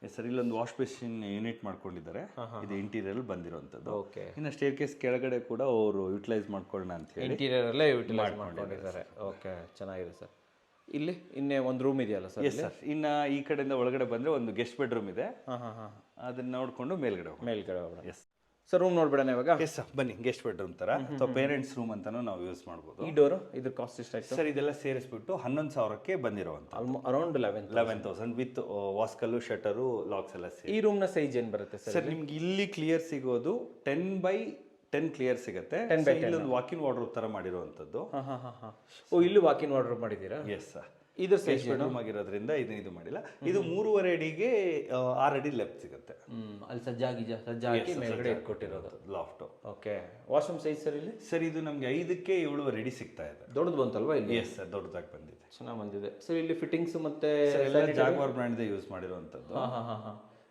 Yes sir. ಇಲ್ಲೊಂದು ವಾಶ್ ಬೇಸಿನ್ ಯೂನಿಟ್ ಮಾಡ್ಕೊಂಡಿದ್ದಾರೆ. ಇದು ಇಂಟೀರಿಯರ್ ಬಂದಿರುವಂಥದ್ದು. ಓಕೆ. ಇನ್ನು ಸ್ಟೇರ್ ಕೇಸ್ ಕೆಳಗಡೆ ಕೂಡ ಅವರು ಯುಟಿಲೈಸ್ ಮಾಡ್ಕೊಳ್ಳೋಣ ಅಂತ ಹೇಳಿ ಇಂಟೀರಿಯರ್ ಅಲ್ಲೇ ಯುಟಿಲೈಸ್ ಮಾಡ್ಕೊಂಡಿದ್ದಾರೆ. ಓಕೆ, ಚೆನ್ನಾಗಿದೆ ಸರ್. ಇಲ್ಲಿ ಇನ್ನೇ ಒಂದು ರೂಮ್ ಇದೆಯಲ್ಲ ಸರ್? Yes sir. ಇನ್ನ ಈ ಕಡೆಯಿಂದ ಒಳಗಡೆ ಬಂದ್ರೆ ಒಂದು ಗೆಸ್ಟ್ ಬೆಡ್ರೂಮ್ ಇದೆ. ಅದನ್ನ ನೋಡ್ಕೊಂಡು ಮೇಲ್ಗಡೆ ಹೋಗೋಣ. Yes sir. ರೂಮ್ ನೋಡ್ಬಿಡೋಣ ಇವಾಗ? ಎಸ್ ಸರ್, ಬನ್ನಿ. ಗೆಸ್ಟ್ ಬೆಡ್ರೂಮ್ ತರ ಅಥವಾ ಪೇರೆಂಟ್ಸ್ ರೂಮ್ ಅಂತಾನು ನಾವು ಯೂಸ್ ಮಾಡ್ಬೋದು. ಈ ಡೋರ್ ಇದ್ರ ಕಾಸ್ಟ್ ಎಷ್ಟಾಯ್ತು ಸರ್? ಇದೆಲ್ಲ ಸೇರಿಸ್ಬಿಟ್ಟು 11,000ಕ್ಕೆ ಬಂದಿರುವಂತ. ಅರೌಂಡ್ 11,000 ವಿತ್ ವಾಸ್ಕಲ್ಲು, ಶಟರು, ಲಾಕ್ಸ್ ಎಲ್ಲ ಸೇರಿ. ಈ ರೂಮ್ ನ ಸೈಜ್ ಏನ್ ಬರುತ್ತೆ ಸರ್? ಸರ್ ನಿಮ್ಗೆ ಇಲ್ಲಿ ಕ್ಲಿಯರ್ ಸಿಗೋದು 10x10 ಕ್ಲಿಯರ್ ಸಿಗುತ್ತೆ. ಇಲ್ಲೊಂದು ವಾಕಿನ್ ವಾರ್ಡ್ರೋಬ್ ತರ ಮಾಡಿರುವಂತದ್ದು. ಓ, ಇಲ್ಲಿ ವಾಕಿನ್ ವಾರ್ಡ್ರೋಬ್ ಮಾಡಿದ್ದೀರಾ? Yes sir. ಇದ್ರ ಸೈಜ್ ಬೆಡ್ರೂಮ್ ಆಗಿರೋದ್ರಿಂದ ಇದು ಮಾಡಿಲ್ಲ. ಇದು 3.5 ಅಡಿಗೆ 6 ಅಡಿ ಲೆಫ್ಟ್ ಸಿಗುತ್ತೆ. ಅಲ್ಲಿ ಸಜ್ಜಾಗಿ ಮೇಲ್ಗಡೆ ಇಟ್ಕೊಟ್ಟಿರೋದು loft. Okay. Washroom size sir ಇಲ್ಲಿ? ಸರ್ ಇದು ನಮ್ಗೆ 5ಕ್ಕೆ 7.5 ಅಡಿ ಸಿಗ್ತಾ ಇದೆ. ದೊಡ್ಡದು ಬಂತಲ್ವಾ ಇಲ್ಲಿ? ಎಸ್ ಸರ್, ದೊಡ್ಡದಾಗಿ ಬಂದಿದೆ. ಚೆನ್ನಾಗಿ ಬಂದಿದೆ ಸರ್. ಇಲ್ಲಿ ಫಿಟ್ಟಿಂಗ್ಸ್ ಮತ್ತೆ ಜಾಗ್ವಾರ್ ಬ್ರ್ಯಾಂಡ್ ಯೂಸ್ ಮಾಡಿರುವಂತದ್ದು.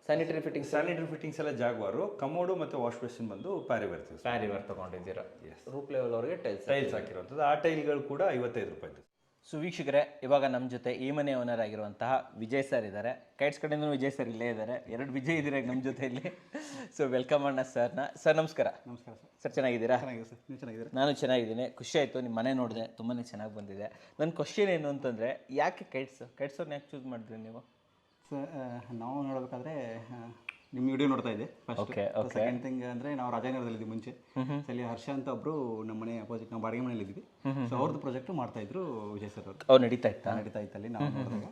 ಸ್ಯಾನಿಟರಿ ಫಿಟ್ಟಿಂಗ್ಸ್ ಎಲ್ಲ ಜಾಗ್ವಾರು. ಕಮೋಡು ಮತ್ತೆ ವಾಶ್ ಬೇಸಿನ್ ಬಂದು ಪ್ಯಾರಿವೇರ್ ತಗೊಂಡಿದ್ದೀರಾ? ರೂಪ್ ಲೆವೆಲ್ ಅವರಿಗೆ ಟೈಲ್ಸ್ ಹಾಕಿರುವಂಥದ್ದು. ಆ ಟೈಲ್ಗಳು ಕೂಡ 55 ರೂಪಾಯಿ. ಸೊ ವೀಕ್ಷಕರೇ, ಇವಾಗ ನಮ್ಮ ಜೊತೆ ಈ ಮನೆ ಓನರ್ ಆಗಿರುವಂತಹ ವಿಜಯ್ ಸರ್ ಇದ್ದಾರೆ. ಕೈಟ್ಸ್ ಕಡೆಯಿಂದ ವಿಜಯ್ ಸರ್ ಇಲ್ಲೇ ಇದ್ದಾರೆ. 2 ವಿಜಯ್ ಇದ್ದೀರಾ ನಮ್ಮ ಜೊತೆಯಲ್ಲಿ. ಸೊ ವೆಲ್ಕಮ್ ಅಣ್ಣ ಸರ್ನ. ಸರ್ ನಮಸ್ಕಾರ. ನಮಸ್ಕಾರ ಸರ್. ಸರ್ ಚೆನ್ನಾಗಿದ್ದೀರಾ? ಚೆನ್ನಾಗಿದೆ ಸರ್. ನೀವು ಚೆನ್ನಾಗಿದ್ದೀರಾ? ನಾನು ಚೆನ್ನಾಗಿದ್ದೀನಿ. ಖುಷಿ ಆಯಿತು, ನಿಮ್ಮ ಮನೆ ನೋಡಿದೆ, ತುಂಬಾ ಚೆನ್ನಾಗಿ ಬಂದಿದೆ. ನನ್ನ ಕ್ವಶನ್ ಏನು ಅಂತಂದರೆ, ಯಾಕೆ ಕೈಟ್ಸ್ ಅವ್ರನ್ನ ಯಾಕೆ ಚೂಸ್ ಮಾಡಿದ್ರಿ ನೀವು? ಸರ್ ನಾವು ನೋಡಬೇಕಾದ್ರೆ ನಿಮ್ಮ ವಿಡಿಯೋ ನೋಡ್ತಾ ಇದ್ದೆ ಫಸ್ಟ್. Okay, ಸೆಕೆಂಡ್ ಥಿಂಗ್ ಅಂದರೆ ನಾವು ರಾಜನಗರದಲ್ಲಿದ್ವಿ ಮುಂಚೆ. ಸೊ ಅಲ್ಲಿ ಹರ್ಷ ಅಂತ ಒಬ್ಬರು ನಮ್ಮ ಮನೆ ಅಪೋಸಿಟ್ ನಾವು ಬಾಡಿಗೆ ಮನೇಲಿ ಇದ್ವಿ. ಸೊ ಅವ್ರದ್ದು ಪ್ರಾಜೆಕ್ಟ್ ಮಾಡ್ತಾ ಇದ್ರು ವಿಜಯ್ ಸರ್ ಅವರು. ಅವ್ರು ನಡೀತಾ ಇತ್ತಾ? ನಡೀತಾ ಇತ್ತಲ್ಲಿ ನಾವು ನೋಡಿದಾಗ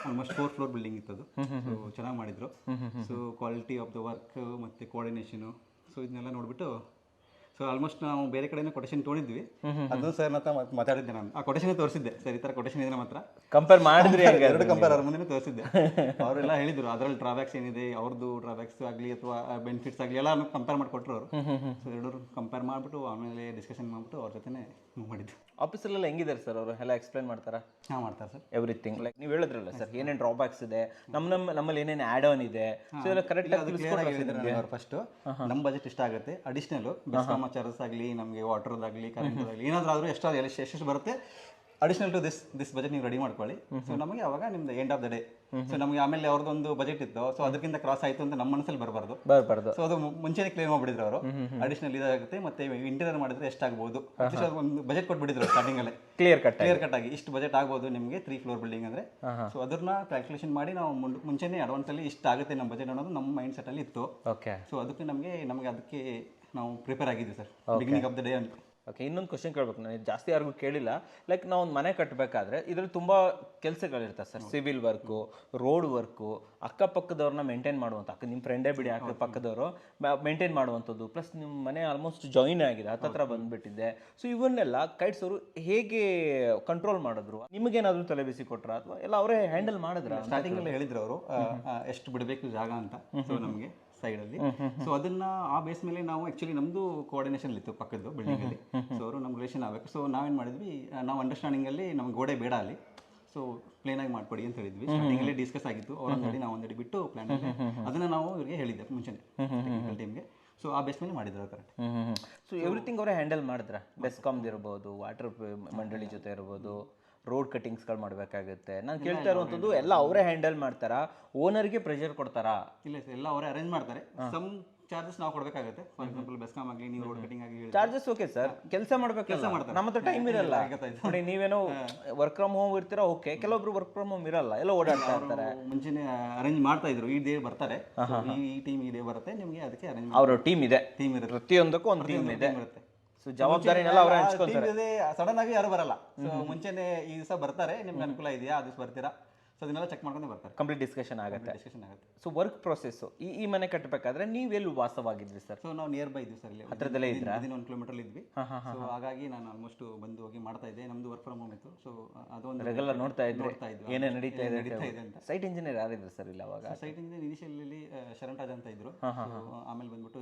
ಆಲ್ಮೋಸ್ಟ್ 4 ಫ್ಲೋರ್ ಬಿಲ್ಡಿಂಗ್ ಇತ್ತು ಅದು. ಸೊ ಚೆನ್ನಾಗಿ ಮಾಡಿದ್ರು. So quality of the work ಮತ್ತು ಕೋಆರ್ಡಿನೇಷನು ಸೊ ಇದನ್ನೆಲ್ಲ ನೋಡಿಬಿಟ್ಟು ಸೊ ಆಲ್ಮೋಸ್ಟ್ ನಾವು ಬೇರೆ ಕಡೆನೇ ಕೊಟೇಶನ್ ತೊಗೊಂಡಿದ್ವಿ. ಅದನ್ನು ಸರ್ ಹತ್ರ ಮಾತಾಡಿದ್ದೆ ನಾನು. ಆ ಕೊಟೇಶನ್ ತೋರಿಸಿದ್ದೆ, ಸರ್ ಈ ಥರ ಕೊಟೇಶನ್ ಇದೆ ನಮ್ಮ ಹತ್ರ. ಕಂಪೇರ್ ಮಾಡಿದ್ರಿ? ಎರಡು ಕಂಪೇರ್ ಅವ್ರ ಮುಂದೆ ತೋರಿಸಿದ್ದೆ. ಅವರೆಲ್ಲ ಹೇಳಿದ್ರು ಅದರಲ್ಲಿ ಡ್ರಾಬ್ಯಾಕ್ಸ್ ಏನಿದೆ, ಅವ್ರದ್ದು ಡ್ರಾಬ್ಯಾಕ್ಸ್ ಆಗಲಿ ಅಥವಾ ಬೆನಿಫಿಟ್ಸ್ ಆಗಲಿ ಎಲ್ಲ ಕಂಪೇರ್ ಮಾಡಿಕೊಟ್ರು ಅವರು. ಸೊ ಎರಡೂ ಕಂಪೇರ್ ಮಾಡಿಬಿಟ್ಟು ಆಮೇಲೆ ಡಿಸ್ಕಷನ್ ಮಾಡಿಬಿಟ್ಟು ಅವ್ರ ಜೊತೆ ಮಾಡಿದ್ದು. ಆಫೀಸಲ್ಲೆಲ್ಲ ಹೆಂಗಿದ್ದಾರೆ ಸರ್ ಅವರು? ಎಲ್ಲ ಎಕ್ಸ್ಪ್ಲೈನ್ ಮಾಡ್ತಾರಾ? ಹಾಂ ಮಾಡ್ತಾರೆ ಸರ್. ಎವ್ರಿಥಿಂಗ್ ಲೈಕ್ ನೀವು ಹೇಳಿದ್ರಲ್ಲ ಸರ್ ಏನೇನು ಡ್ರಾಬ್ಯಾಕ್ಸ್ ಇದೆ, ನಮ್ಮಲ್ಲಿ ಏನೇನು ಆ್ಯಡ್ ಆನ್ ಇದೆ, ಸೊ ಎಲ್ಲ ಕರೆಕ್ಟಾಗಿ ಅವ್ರು ಫಸ್ಟ್ ನಮ್ಮ ಬಜೆಟ್ ಇಷ್ಟ ಆಗುತ್ತೆ, ಅಡಿಷನಲ್ ಬೆಸ್ಕಾಮ್ ಚಾರ್ಜಸ್ ಆಗಲಿ, ನಮಗೆ ವಾಟರ್ದಾಗಲಿ ಕರೆಂಟ್ದಾಗಲಿ ಏನಾದರೂ ಆದರೂ ಎಷ್ಟು ಬರುತ್ತೆ ಅಡಿಷನಲ್ ಟು ದಿಸ್ ಬಜೆಟ್ ನೀವು ರೆಡಿ ಮಾಡ್ಕೊಳ್ಳಿ. ಸೊ ನಮಗೆ ಅವಾಗ ನಿಮ್ದು end of the day so ನಮಗೆ ಆಮೇಲೆ ಅವ್ರದ್ದೊಂದು ಬಜೆಟ್ ಇತ್ತು, ಸೊ ಅದಕ್ಕಿಂತ ಕ್ರಾಸ್ ಆಯಿತು ಅಂತ ನಮ್ಮ ಮನಸ್ಸಲ್ಲಿ ಬರಬಾರ್ದು. ಸೊ ಅದು ಮುಂಚೆನೇ ಕ್ಲೇಮ್ ಮಾಡಿಬಿಡಿದ್ರು ಅವರು. ಅಡಿಷನಲ್ ಇದಾಗುತ್ತೆ ಮತ್ತೆ ಇಂಟೀರಿಯರ್ ಮಾಡಿದ್ರೆ ಎಷ್ಟಾಗ್ಬೋದು ಒಂದು ಬಜೆಟ್ ಕೊಟ್ಬಿಟ್ಟಿದ್ರು ಸ್ಟಾರ್ಟಿಂಗಲ್ಲೇ ಕ್ಲಿಯರ್ ಕಟ್ ಆಗಿ ಇಷ್ಟು ಬಜೆಟ್ ಆಗ್ಬೋದು ನಿಮಗೆ 3 ಫ್ಲೋರ್ ಬಿಲ್ಡಿಂಗ್ ಅಂದರೆ. ಸೊ ಅದನ್ನ ಕ್ಯಾಲ್ಕುಲೇಷನ್ ಮಾಡಿ ನಾವು ಮುಂಚೆನೇ ಅಡ್ವಾನ್ಸಲ್ಲಿ ಇಷ್ಟ ಆಗುತ್ತೆ ನಮ್ಮ ಬಜೆಟ್ ಅನ್ನೋದು ನಮ್ಮ ಮೈಂಡ್ ಸೆಟ್ಟಲ್ಲಿ ಇತ್ತು. ಓಕೆ. ಸೊ ಅದಕ್ಕೆ ನಮಗೆ ಅದಕ್ಕೆ ನಾವು ಪ್ರಿಪೇರ್ ಆಗಿದ್ವಿ sir beginning of the day ಅಂತ. ಓಕೆ. ಇನ್ನೊಂದು ಕ್ವಶನ್ ಕೇಳ್ಬೇಕು, ನಾನು ಜಾಸ್ತಿ ಯಾರಿಗೂ ಕೇಳಿಲ್ಲ. ಲೈಕ್ ನಾವು ಒಂದು ಮನೆ ಕಟ್ಟಬೇಕಾದ್ರೆ ಇದರಲ್ಲಿ ತುಂಬ ಕೆಲಸಗಳಿರ್ತವೆ sir. Civil work, road work, ಅಕ್ಕಪಕ್ಕದವ್ರನ್ನ ಮೇಂಟೈನ್ ಮಾಡುವಂಥ, ನಿಮ್ಮ ಫ್ರೆಂಡೇ ಬಿಡಿ ಅಕ್ಕಪಕ್ಕದವರು ಮೇಂಟೈನ್ ಮಾಡುವಂಥದ್ದು, ಪ್ಲಸ್ ನಿಮ್ಮ ಮನೆ ಆಲ್ಮೋಸ್ಟ್ ಜಾಯಿನ್ ಆಗಿದೆ, ಹತ್ತತ್ರ ಬಂದುಬಿಟ್ಟಿದೆ. ಸೊ ಇವನ್ನೆಲ್ಲ ಕೈಟ್ಸ್ ಅವರು ಹೇಗೆ ಕಂಟ್ರೋಲ್ ಮಾಡಿದ್ರು? ನಿಮಗೇನಾದರೂ ತಲೆ ಬಿಸಿ ಕೊಟ್ರಾ ಅಥವಾ ಎಲ್ಲ ಅವರೇ ಹ್ಯಾಂಡಲ್ ಮಾಡಿದ್ರ? ಸ್ಟಾರ್ಟಿಂಗಲ್ಲಿ ಹೇಳಿದ್ರು ಅವರು ಎಷ್ಟು ಬಿಡಬೇಕು ಜಾಗ ಅಂತ. ಸೊ ನಮಗೆ ಸೈಡಲ್ಲಿ ಸೊ ಅದನ್ನ ಆ ಬೇಸ್ ಮೇಲೆ ನಾವು ಆಕ್ಚುಲಿ ನಮ್ದು ಕೋಆರ್ಡಿನೇಷನ್ ಇತ್ತು ಪಕ್ಕದ್ದು ಬಿಲ್ಡಿಂಗ್ ಅಲ್ಲಿ. ಸೊ ಅವರು ನಮ್ಮ ರಿಲೇಷನ್ ಆಗಬೇಕು. ಸೊ ನಾವೇನು ಮಾಡಿದ್ವಿ, ನಾವು ಅಂಡರ್ಸ್ಟ್ಯಾಂಡಿಂಗ್ ಅಲ್ಲಿ ನಮ್ಗೆ ಗೋಡೆ ಬೇಡ ಅಲ್ಲಿ, ಸೊ ಪ್ಲೇನ್ ಆಗಿ ಮಾಡ್ಕೊಡಿ ಅಂತ ಹೇಳಿದ್ವಿ. ಸ್ಟಾರ್ಟಿಂಗ್ ಅಲ್ಲಿ ಡಿಸ್ಕಸ್ ಆಗಿತ್ತು, ಅವ್ರೊಂದಡಿ ನಾವು ಒಂದಡಿ ಬಿಟ್ಟು ಪ್ಲಾನ್ ಅಲ್ಲಿ ಅದನ್ನ ನಾವು ಇವರಿಗೆ ಹೇಳಿದ್ದೆ ಮುಂಚೆನೆ ಟೆಕ್ನಿಕಲ್ ಟೀಮ್ಗೆ. ಸೊ ಆ ಬೇಸ್ ಮೇಲೆ ಮಾಡಿದ್ರು ಕರೆಕ್ಟ್. ಸೊ ಎವ್ರಿಥಿಂಗ್ ಅವರೇ ಹ್ಯಾಂಡಲ್ ಮಾಡಿದ್ರ? ಬೆಸ್ಕಾಮ್ದು ಇರ್ಬೋದು, ವಾಟರ್ ಮಂಡಳಿ ಜೊತೆ ಇರ್ಬೋದು, ರೋಡ್ ಕಟಿಂಗ್ಸ್ಗಳು ಮಾಡಬೇಕಾಗುತ್ತೆ. ನಾನು ಕೇಳ್ತಾ ಇರುವಂಥದ್ದು ಎಲ್ಲ ಅವರೇ ಹ್ಯಾಂಡಲ್ ಮಾಡ್ತಾರಾ, ಓನರ್ಗೆ ಪ್ರೆಷರ್ ಕೊಡ್ತಾರಾ? ಇಲ್ಲ ಸರ್, ಎಲ್ಲ ಅವರೇ ಅರೇಂಜ್ ಮಾಡ್ತಾರೆ. ಸಮ್ ಚಾರ್ಜಸ್ ನಾವು ಕೊಡಬೇಕಾಗುತ್ತೆ. ಫಾರ್ ಎಕ್ಸಾಂಪಲ್ ಬೆಸ್ಕಾಮ್ ಆಗಲಿ, ನೀವು ರೋಡ್ ಕಟಿಂಗ್ ಆಗಿ ಚಾರ್ಜಸ್ ಓಕೆ ಸರ್, ಕೆಲಸ ಮಾಡಬೇಕು, ನಮ್ಮ ಹತ್ರ ಟೈಮ್ ಇರಲ್ಲ ನೋಡಿ. ನೀವೇನೋ ವರ್ಕ್ ಫ್ರಮ್ ಹೋಮ್ ಇರ್ತೀರಾ, ಓಕೆ. ಕೆಲವೊಬ್ರು ವರ್ಕ್ ಫ್ರಮ್ ಹೋಮ್ ಇರಲ್ಲ, ಎಲ್ಲ ಓಡಾಡ್ತಾ ಇರ್ತಾರೆ. ಮುಂಚೆನೆ ಅರೇಂಜ್ ಮಾಡ್ತಾ ಇದ್ರು, ಈ ಡೇ ಬರ್ತಾರೆ, ಈ ಟೀಮ್ ಈ ಡೇ ಬರುತ್ತೆ, ನಿಮಗೆ ಅದಕ್ಕೆ ಅರೇಂಜ್ ಅವ್ರ ಟೀಮ್ ಇದೆ, ಇರುತ್ತೆ, ಪ್ರತಿಯೊಂದಕ್ಕೂ ಒಂದು ಟೀಮ್ ಇದೆ. ಸೊ ಜವಾಬ್ದಾರಿನೆಲ್ಲ ಅವರೇ ಹಂಚ್ಕೊಂತಾರೆ. ಸಡನ್ ಆಗಿ ಯಾರು ಬರಲ್ಲ. ಸೊ ಮುಂಚೆನೆ ಈ ದಿವಸ ಬರ್ತಾರೆ, ನಿಮ್ಗೆ ಅನುಕೂಲ ಇದೆಯಾ ಆ ದಿವಸ ಬರ್ತೀರಾ, ಸೊ ಅದನ್ನೆಲ್ಲ ಚೆಕ್ ಮಾಡ್ಕೊಂಡೆ ಬರ್ತಾರೆ. ಕಂಪ್ಲೀಟ್ ಡಿಸ್ಕಷನ್ ಆಗುತ್ತೆ. ಸೊ ವರ್ಕ್ ಪ್ರೊಸೆಸ್ ಈ ಮನೆ ಕಟ್ಟಬೇಕಾದ್ರೆ ನೀವೆಲ್ಲಿ ವಾಸವಾಗಿದ್ವಿ ಸರ್? ಸೊ ನಾವು ನಿಯರ್ ಬೈ ಇದ್ವಿ ಸರ್, ಇಲ್ಲಿ ಹತ್ರದಲ್ಲೇ ಇದ್ರಾ? 1 ಕಿಲೋಮೀಟರ್ ಇದ್ವಿ. ಸೊ ಹಾಗಾಗಿ ನಾನು ಆಲ್ಮೋಸ್ಟ್ ಬಂದು ಹೋಗಿ ಮಾಡ್ತಾ ಇದ್ದೆ. ನಮ್ದು ವರ್ಕ್ ಫ್ರಮ್ ಹೋಮ್ ಇತ್ತು. ಸೊ ಅದೊಂದು ರೆಗ್ಯುಲರ್ ನೋಡ್ತಾ ಇದ್ವಿ ಏನೇ ನಡೀತಾ ಇದೆ ಅಂತ. ಸೈಟ್ ಇಂಜಿನಿಯರ್ ಯಾರಿದ್ರು ಸರ್ ಇಲ್ಲಿ ಅವಾಗ? Site engineer initially Sharan Raj ಅಂತ ಇದ್ರು. ಆಮೇಲೆ ಬಂದ್ಬಿಟ್ಟು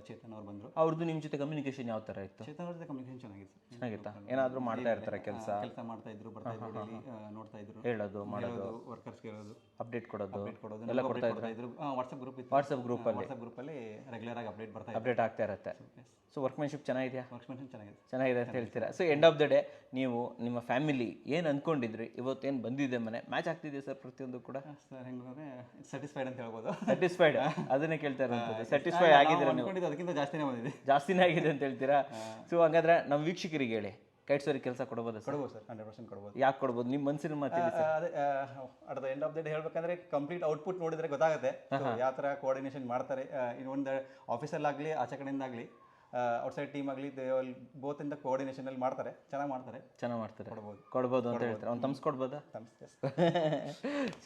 ಚೇತನ್ ಅವ್ರು ಬಂದ್ರು. ಅವ್ರದ್ದು ನಿಮ್ಮ ಜೊತೆ ಕಮ್ಯುನಿಕೇಶನ್ ಯಾವ ತರ ಇತ್ತು? ಚೇತನ್ ಅವ್ರ ಕಮ್ಯುನಿಕೇಶನ್ ಚೆನ್ನಾಗಿತ್ತು. ಏನಾದ್ರು ಮಾಡ್ತಾ ಇರ್ತಾರೆ ಕೆಲಸ ಮಾಡ್ತಾ ಇದ್ರು, ಬರ್ತಾ ಇದ್ರು, ಡೈಲಿ ನೋಡ್ತಾ ಇದ್ರು, ಹೇಳೋದು ಮಾಡೋದು, ವರ್ಕರ್ಸ್ ಹೇಳೋದು, ಅಪ್ಡೇಟ್ ಕೊಡೋದು ಎಲ್ಲ ಕೊಡ್ತಾ ಇದ್ರು. ವಾಟ್ಸ್ಆಪ್ ಗ್ರೂಪ್ ಇತ್ತು. ವಾಟ್ಸ್ಆಪ್ ಗ್ರೂಪಲ್ಲಿ ರೆಗ್ಯುಲರ್ ಆಗಿ ಅಪ್ಡೇಟ್ ಆಗ್ತಾ ಇರುತ್ತೆ. ಸೊ ವರ್ಕ್ಮೆನ್ಶಿಪ್ ಚೆನ್ನಾಗಿದೆಯಾ? ವರ್ಕ್ಮೆನ್ಶಿಪ್ ಚೆನ್ನಾಗಿದೆ ಅಂತ ಹೇಳ್ತೀರಾ. So end of the day ನೀವು ನಿಮ್ಮ ಫ್ಯಾಮಿಲಿ ಏನು ಅಂದ್ಕೊಂಡಿದ್ರಿ, ಇವತ್ತೇನು ಬಂದಿದೆ ಮನೆ ಮ್ಯಾಚ್ ಆಗ್ತಿದೆ ಸರ್ ಪ್ರತಿಯೊಂದು ಕೂಡ? ಸರ್ ಹೆಂಗಂದ್ರೆ ಸ್ಯಾಟಿಸ್ಫೈಡ್ ಅಂತ ಹೇಳ್ಬೋದು. ಸ್ಯಾಟಿಸ್ಫೈಡ್, ಅದನ್ನೇ ಕೇಳ್ತಾ ಇರೋದು. ಸ್ಯಾಟಿಸ್ಫೈ ಆಗಿದ್ದೀರಾ ನೀವು? ಅದಕ್ಕಿಂತ ಜಾಸ್ತಿನೇ ಬಂದಿದೆ. ಜಾಸ್ತಿನೇ ಆಗಿದೆ ಅಂತ ಹೇಳ್ತೀರಾ? ಸೊ ಹಾಗಾದ್ರೆ ನಮ್ಮ ವೀಕ್ಷಕರಿಗೆ ಹೇಳಿ, ಕೈಟ್ಸ್ ಅವ್ರಿಗೆ ಕೆಲಸ ಕೊಡ್ಬೋದು ಸರ್? ಕೊಡ್ಬೋದು ಸರ್, 100% ಕೊಡ್ಬೋದು. ಯಾಕೆ ಕೊಡ್ಬೋದು? ನಿಮ್ಮ ಮನಸ್ಸಿನ ಮಾತಿದೆ ಸರ್. ಅದೇ at the end of the day ಹೇಳ್ಬೇಕಂದ್ರೆ ಕಂಪ್ಲೀಟ್ ಔಟ್ಪುಟ್ ನೋಡಿದ್ರೆ ಗೊತ್ತಾಗುತ್ತೆ ಯಾವ ಥರ ಕೋಆರ್ಡಿನೇಷನ್ ಮಾಡ್ತಾರೆ. ಇನ್ನೊಂದು ಆಫೀಸಲ್ಲಾಗಲಿ ಆಚೆ ಕಡೆಯಿಂದ ಆಗಲಿ ಔಟ್ಸೈಡ್ ಟೀಮ್ ಆಗಲಿ, ಬೋತ್ ಇಂದ ಕೋಆರ್ಡಿನೇಷನ್ ಅಲ್ಲಿ ಮಾಡ್ತಾರೆ, ಚೆನ್ನಾಗಿ ಮಾಡ್ತಾರೆ. ಕೊಡ್ಬೋದು ಅಂತ ಹೇಳ್ತಾರೆ. ಒಂದು ತಮ್ಸ್ ಕೊಡ್ಬೋದಾ?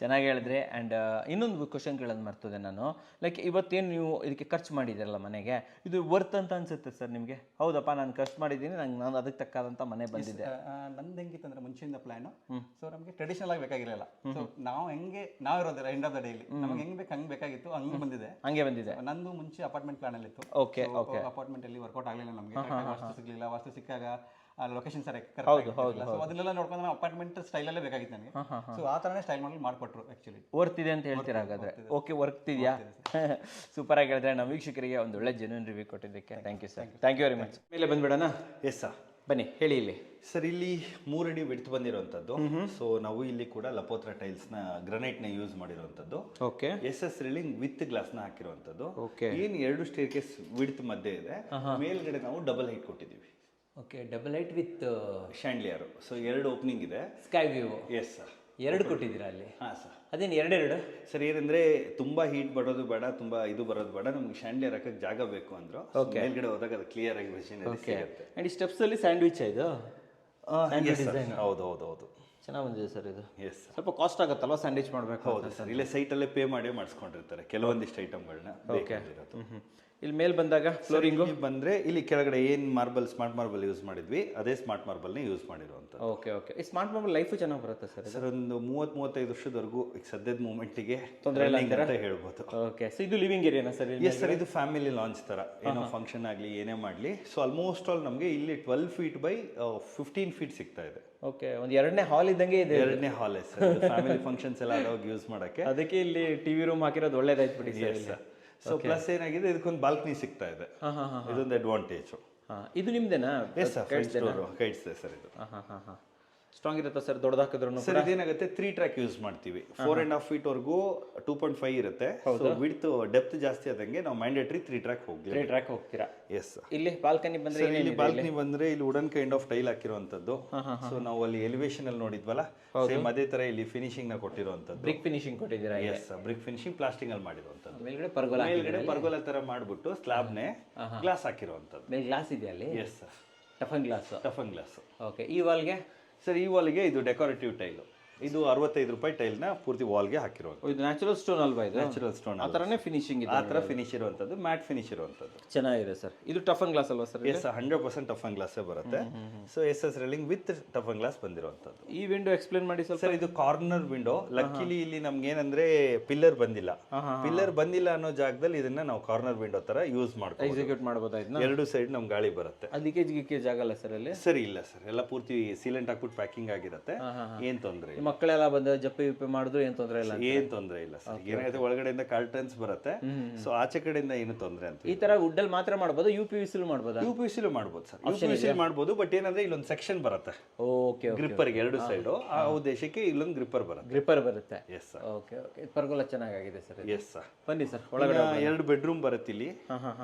ಚೆನ್ನಾಗಿ ಹೇಳಿದ್ರೆ. ಆ್ಯಂಡ್ ಇನ್ನೊಂದು ಕ್ವಶನ್ ಕೇಳೋದು ಮರ್ತದೆ ನಾನು. ಲೈಕ್ ಇವತ್ತೇನು ನೀವು ಇದಕ್ಕೆ ಖರ್ಚು ಮಾಡಿದ್ದೀರಲ್ಲ ಮನೆಗೆ, ಇದು ವರ್ತ್ ಅಂತ ಅನ್ಸುತ್ತೆ ಸರ್ ನಿಮಗೆ? ಹೌದಪ್ಪ, ನಾನು ಖರ್ಚು ಮಾಡಿದ್ದೀನಿ, ನಾನು ಅದಕ್ಕೆ ತಕ್ಕಾದಂಥ ಮನೆ ಬಂದಿದೆ. ನಂದು ಹೆಂಗಿತ್ತು ಅಂದ್ರೆ ಮುಂಚೆಯಿಂದ ಪ್ಲಾನು. ಸೊ ನಮಗೆ ಟ್ರೆಡಿಷನಲ್ ಆಗಿ ಬೇಕಾಗಿರಲಿಲ್ಲ. ಸೊ ನಾವು ಇರೋದಿಲ್ಲ ಎಂಡ್ ಆಫ್ ದ ಡೇಲಿ ನಮ್ಗೆ ಹೆಂಗ್ ಬೇಕು ಹಂಗೆ ಬೇಕಾಗಿತ್ತು, ಹಂಗೆ ಬಂದಿದೆ. ನಂದು ಮುಂಚೆ ಅಪಾರ್ಟ್ಮೆಂಟ್ ಪ್ಲಾನ್ ಅಲ್ಲಿ ಇತ್ತು. ಓಕೆ. ಅಪಾರ್ಟ್ಮೆಂಟ್ ಅಲ್ಲಿ ವರ್ಕೌಟ್ ಆಗಲಿಲ್ಲ ನಮಗೆ. ವಾಸ್ತು ಸಿಗ್ಲಿಲ್ಲ. ವಾಸ್ತು ಸಿಕ್ಕಾಗ ಲೊಕೇಶನ್ ಸರ್ ಅದನ್ನೆಲ್ಲ ನೋಡ್ಕೊಂಡು ನಾವು ಅಪಾರ್ಟ್ಮೆಂಟ್ ಸ್ಟೈಲಲ್ಲೇ ಬೇಕಾಗಿತ್ತು ನನಗೆ. ಸೊ ಆ ಥರನೇ ಸ್ಟೈಲ್ ಮಾಡಿ ಮಾಡಿಕೊಟ್ರು. ಆಕ್ಚುಲಿ ವರ್ತ್ ಇದೆ ಅಂತ ಹೇಳ್ತೀರಾ ಹಾಗಾದ್ರೆ? ಓಕೆ, ವರ್ತ್ ಇದೆಯಾ? ಸೂಪರ್ ಆಗಿ ಹೇಳಿದ್ರೆ ನಮ್ಮ ವೀಕ್ಷಕರಿಗೆ ಒಂದು ಒಳ್ಳೆ ಜೆನ್ಯೂನ್ ರಿವ್ಯೂ ಕೊಟ್ಟಿದ್ದಕ್ಕೆ thank you sir. Thank you very much. ಮೇಲೆ ಬಂದ್ಬಿಡೋಣ? ಎಸ್ ಸರ್, ಬನ್ನಿ ಹೇಳಿ. ಇಲ್ಲಿ ಸರ್ ಇಲ್ಲಿ 3 ಅಡಿ ವಿಡ್ತ್ ಬಂದಿರುವಂತದ್ದು. ಸೊ ನಾವು ಇಲ್ಲಿ ಕೂಡ ಲಪೋತ್ರ ಟೈಲ್ಸ್ ನ ಗ್ರನೈಟ್ ನ ಯೂಸ್ ಮಾಡಿರುವಂತದ್ದು. Okay. SS railing with glass ನ ಹಾಕಿರುವಂತದ್ದು. ಓಕೆ. ಏನ್ 2 ಸ್ಟೇರ್ಕೇಸ್ ವಿಡ್ತ್ ಮಧ್ಯೆ ಇದೆ, ಮೇಲ್ಗಡೆ ನಾವು ಡಬಲ್ ಹೈಟ್ ಕೊಟ್ಟಿದ್ದೀವಿ. Okay, double height with chandelier. So 2 opening ಇದೆ. Sky view. Yes sir. ಎರಡು ಕೊಟ್ಟಿದ್ದೀರಾ ಅಲ್ಲಿ? ಹಾಂ ಸರ್. ಅದೇನು ಎರಡೆರಡು? ಸರ್ ಏನಂದ್ರೆ ತುಂಬಾ ಹೀಟ್ ಬರೋದು ಬೇಡ, ತುಂಬಾ ಇದು ಬರೋದು ಬೇಡ, ನಮ್ಗೆ ಶಾಂಡ್ಲಿಯರ್ ಹಾಕಕ್ಕೆ ಜಾಗ ಬೇಕು ಅಂದ್ರು. ಮೇಲ್ಗಡೆ ಹೋದಾಗ ಅದು ಕ್ಲಿಯರ್ ಆಗಿ ಮೆಷಿನರಿ ಸಿಗುತ್ತೆ. ಆ್ಯಂಡ್ ಈ ಸ್ಟೆಪ್ಸ್ ಅಲ್ಲಿ ಸ್ಯಾಂಡ್ವಿಚ್ ಇದು ಹೌದು ಹೌದು ಹೌದು, ಚೆನ್ನಾಗಿ ಬಂದಿದೆ ಸರ್ ಇದು. ಎಸ್ ಸ್ವಲ್ಪ ಕಾಸ್ಟ್ ಆಗುತ್ತಲ್ವ ಸ್ಯಾಂಡ್ವಿಚ್ ಮಾಡಬೇಕು? ಹೌದು ಸರ್, ಇಲ್ಲೇ ಸೈಟಲ್ಲೇ ಪೇ ಮಾಡೇ ಮಾಡಿಸ್ಕೊಂಡಿರ್ತಾರೆ ಕೆಲವೊಂದಿಷ್ಟು ಐಟಮ್ಗಳನ್ನ. ಇಲ್ಲಿ ಮೇಲೆ ಬಂದಾಗ ಫ್ಲೋರಿಂಗು ಬಂದ್ರೆ ಇಲ್ಲಿ ಕೆಳಗಡೆ ಏನ್ ಮಾರ್ಬಲ್, ಸ್ಮಾರ್ಟ್ ಮಾರ್ಬಲ್ ಯೂಸ್ ಮಾಡಿದ್ವಿ ಅದೇ ಸ್ಮಾರ್ಟ್ ಮಾರ್ಬಲ್ನೇ ಯೂಸ್ ಮಾಡಿರುವಂತ. Okay okay. ಈ ಸ್ಮಾರ್ಟ್ ಮಾರ್ಬಲ್ ಲೈಫು ಚೆನ್ನಾಗಿ ಬರುತ್ತೆ ಸರ್? ಸರ್ ಒಂದು 30-35 ವರ್ಷದವರೆಗೂ ಈಗ ಸದ್ಯದ ಮೂಮೆಂಟಿಗೆ ತೊಂದರೆ ಇಲ್ಲ ಅಂತ ಹೇಳ್ಬೋದು. ಓಕೆ. ಸೊ ಇದು ಲಿವಿಂಗ್ ಏರಿಯಾನಾ ಸರ್? ಎಸ್ ಸರ್, ಇದು ಫ್ಯಾಮಿಲಿ ಲಾಂಚ್ ತರ, ಏನೋ ಫಂಕ್ಷನ್ ಆಗಲಿ ಏನೇ ಮಾಡಲಿ. ಸೊ ಆಲ್ಮೋಸ್ಟ್ ಆಲ್ ನಮಗೆ ಇಲ್ಲಿ 12 ಫೀಟ್ ಬೈ 15 ಫೀಟ್ ಸಿಗ್ತಾ ಇದೆ. ಓಕೆ, ಒಂದು ಎರಡನೇ ಹಾಲ್ ಇದ್ದಂಗೆ ಇದೆ. ಎರಡನೇ ಹಾಲ್ ಸರ್, ಫ್ಯಾಮಿಲಿ ಫಂಕ್ಷನ್ಸ್ ಎಲ್ಲ ಆದಾಗ ಯೂಸ್ ಮಾಡಕ್ಕೆ. ಅದಕ್ಕೆ ಇಲ್ಲಿ ಟಿವಿ ರೂಮ್ ಹಾಕಿರೋದು ಒಳ್ಳೇದಾಯ್ತು ಬಿಡಿ ಸರ್. ಸೊ ಪ್ಲಸ್ ಏನಾಗಿದೆ, ಇದಕ್ಕೊಂದು ಬಾಲ್ಕನಿ ಸಿಗ್ತಾ ಇದೆ, ಇದೊಂದು ಅಡ್ವಾಂಟೇಜ್. ಇದು ನಿಮ್ದೇನಾ? ಎಸ್ ಸರ್, ಕೈಟ್ಸ್ ಸರ್ ಇದು. ಸ್ಟ್ರಾಂಗ್ ಇರುತ್ತೆ ಸರ್ ದೊಡ್ಡದು ಹಾಕಿದ್ರು? ಸರ್ ಇದೇನಾಗುತ್ತೆ, 3 ಟ್ರ್ಯಾಕ್ ಯೂಸ್ ಮಾಡ್ತೀವಿ. 4.5 ಫೀಟ್ ವರ್ಗೂ 2.5 ಇರುತ್ತೆ. ಸೊ ವಿಡ್ತ್ ಡೆಪ್ತ್ ಜಾಸ್ತಿ ಆದಂಗೆ ನಾವು ಮ್ಯಾಂಡೇಟರಿ 3 ಟ್ರ್ಯಾಕ್ ಹೋಗ್ತೀವಿ. 3 ಟ್ರ್ಯಾಕ್ ಹೋಗ್ತೀರಾ? Yes sir. ಇಲ್ಲಿ ಬಾಲ್ಕನಿ ಬಂದ್ರೆ ಇಲ್ಲಿ ಬಾಲ್ಕನಿ ಬಂದ್ರೆ ಇಲ್ಲಿ ವುಡನ್ ಕೈಂಡ್ ಆಫ್ ಟೈಲ್ ಹಾಕಿರುವಂತದ್ದು. ಸೊ ನಾವು ಅಲ್ಲಿ ಎಲಿವೇಶನ್ ಅಲ್ಲಿ ನೋಡಿದ್ವಲ್ಲ, ಸೇಮ್ ಅದೇ ತರ ಇಲ್ಲಿ ಫಿನಿಶಿಂಗ್ ನ ಕೊಟ್ಟಿರುವಂತದ್ದು. ಬ್ರಿಕ್ ಫಿನಿಶಿಂಗ್ ಕೊಟ್ಟಿದ್ದೀರಾ? Yes sir, brick finishing plastering ಅಲ್ಲಿ ಮಾಡಿರುವಂತದ್ದು. ಮೇಲ್ಗಡೆ ಪರ್ಗೋಲಾ, ಮೇಲ್ಗಡೆ ಪರ್ಗೋಲಾ ತರ ಮಾಡ್ಬಿಟ್ಟು ಸ್ಲಾಬ್ನೇ ಗ್ಲಾಸ್ ಹಾಕಿರುವಂತದ್ದು. ಮೇಲೆ ಗ್ಲಾಸ್ ಇದೆ ಅಲ್ಲಿ? Yes sir, toughen glass. Toughen glass. Okay. ಈ ವಾಲ್ಗೆ ಸರ್, ಈ ವಾಲ್ಗೆ ಇದು ಡೆಕೋರೇಟಿವ್ ಟೈಲು. ಇದು 65 ರೂಪಾಯಿ ಟೈಲ್ನ ಪೂರ್ತಿ ವಾಲ್ಗೆ ಹಾಕಿರುವಂಥದ್ದು. ಇದು ನ್ಯಾಚುರಲ್ ಸ್ಟೋನ್ ಅಲ್ವಾ? ಇದು ನ್ಯಾಚುರಲ್ ಸ್ಟೋನ್, ಆ ಥರನೇ ಫಿನಿಶಿಂಗ್ ಇದೆ. ಆ ಥರ ಫಿನಿಶ್ ಇರುವಂಥದ್ದು, ಮ್ಯಾಟ್ ಫಿನಿಶ್ ಇರುವಂಥದ್ದು. ಚೆನ್ನಾಗಿದೆ ಸರ್. ಇದು ಟಫನ್ ಗ್ಲಾಸ್ ಅಲ್ವಾ ಸರ್? ಎಸ್, 100% ಟಫನ್ ಗ್ಲಾಸೇ ಬರುತ್ತೆ. So yes railing with toughen glass ಬಂದಿರುವಂಥದ್ದು. ಈ ವಿಂಡೋ ಎಕ್ಸ್ಪ್ಲೇನ್ ಮಾಡಿ ಸ್ವಲ್ಪ. ಸರ್ ಇದು ಕಾರ್ನರ್ ವಿಂಡೋ. ಲಕ್ಕಿಲಿ ಇಲ್ಲಿ ನಮ್ಗೆ ಏನಂದ್ರೆ ಪಿಲ್ಲರ್ ಬಂದಿಲ್ಲ. ಪಿಲ್ಲರ್ ಬಂದಿಲ್ಲ ಅನ್ನೋ ಜಾಗದಲ್ಲಿ ಇದನ್ನ ನಾವು ಕಾರ್ನರ್ ವಿಂಡೋ ತರ ಯೂಸ್ ಮಾಡ್ಕೊಂಡು ಎಕ್ಸಿಕ್ಯೂಟ್ ಮಾಡಬಹುದಾಯ್ತು. ಎರಡು ಸೈಡ್ ನಮ್ಗೆ ಗಾಳಿ ಬರುತ್ತೆ. ಅದಕ್ಕೆ ಗಿಕ್ಕೇಜ್ ಆಗಲ್ಲ ಸರ್ ಅಲ್ಲಿ? ಸರಿ, ಇಲ್ಲ ಸರ್, ಎಲ್ಲ ಪೂರ್ತಿ ಸೀಲೆಂಟ್ ಹಾಕ್ಬಿಟ್ಟು ಪ್ಯಾಕಿಂಗ್ ಆಗಿರುತ್ತೆ. ಏನ್ ತೊಂದರೆ ಇಲ್ಲ. ಮಕ್ಕಳೆಲ್ಲ ಬಂದ ಜಪ್ಪಿ ವಿಪ್ಪಿ ಮಾಡಿದ್ರು ಏನ್ ತೊಂದರೆ ಇಲ್ಲ? ಏನ್ ತೊಂದರೆ ಇಲ್ಲ ಸರ್. ಏನಾಗುತ್ತೆ, ಒಳಗಡೆಯಿಂದ ಕಾರ್ಟನ್ಸ್ ಬರುತ್ತೆ. ಸೊ ಆಚೆ ಕಡೆಯಿಂದ ಏನು ತೊಂದರೆ ಅಂತ. ಈ ತರ ವುಡ್ ಅಲ್ಲಿ ಮಾತ್ರ ಮಾಡಬಹುದು? UPVC ಮಾಡಬಹುದು? UPVC ಮಾಡ್ಬೋದು ಸರ್, UPVC ಮಾಡ್ಬೋದು. ಬಟ್ ಏನಂದ್ರೆ ಇಲ್ಲೊಂದು ಸೆಕ್ಷನ್ ಬರುತ್ತೆ. ಓಕೆ. ಗ್ರಿಪ್ಪರ್ ಎರಡು ಸೈಡ್, ಆ ಉದ್ದೇಶಕ್ಕೆ ಇಲ್ಲೊಂದು ಗ್ರಿಪ್ಪರ್ ಬರುತ್ತೆ. ಗ್ರಿಪ್ಪರ್ ಬರುತ್ತೆ. Yes sir. Okay okay. Pergola ಚೆನ್ನಾಗಿದೆ ಸರ್. Yes sir. ಬನ್ನಿ ಸರ್ ಒಳಗಡೆ. 2 ಬೆಡ್ರೂಮ್ ಬರುತ್ತೆ ಇಲ್ಲಿ.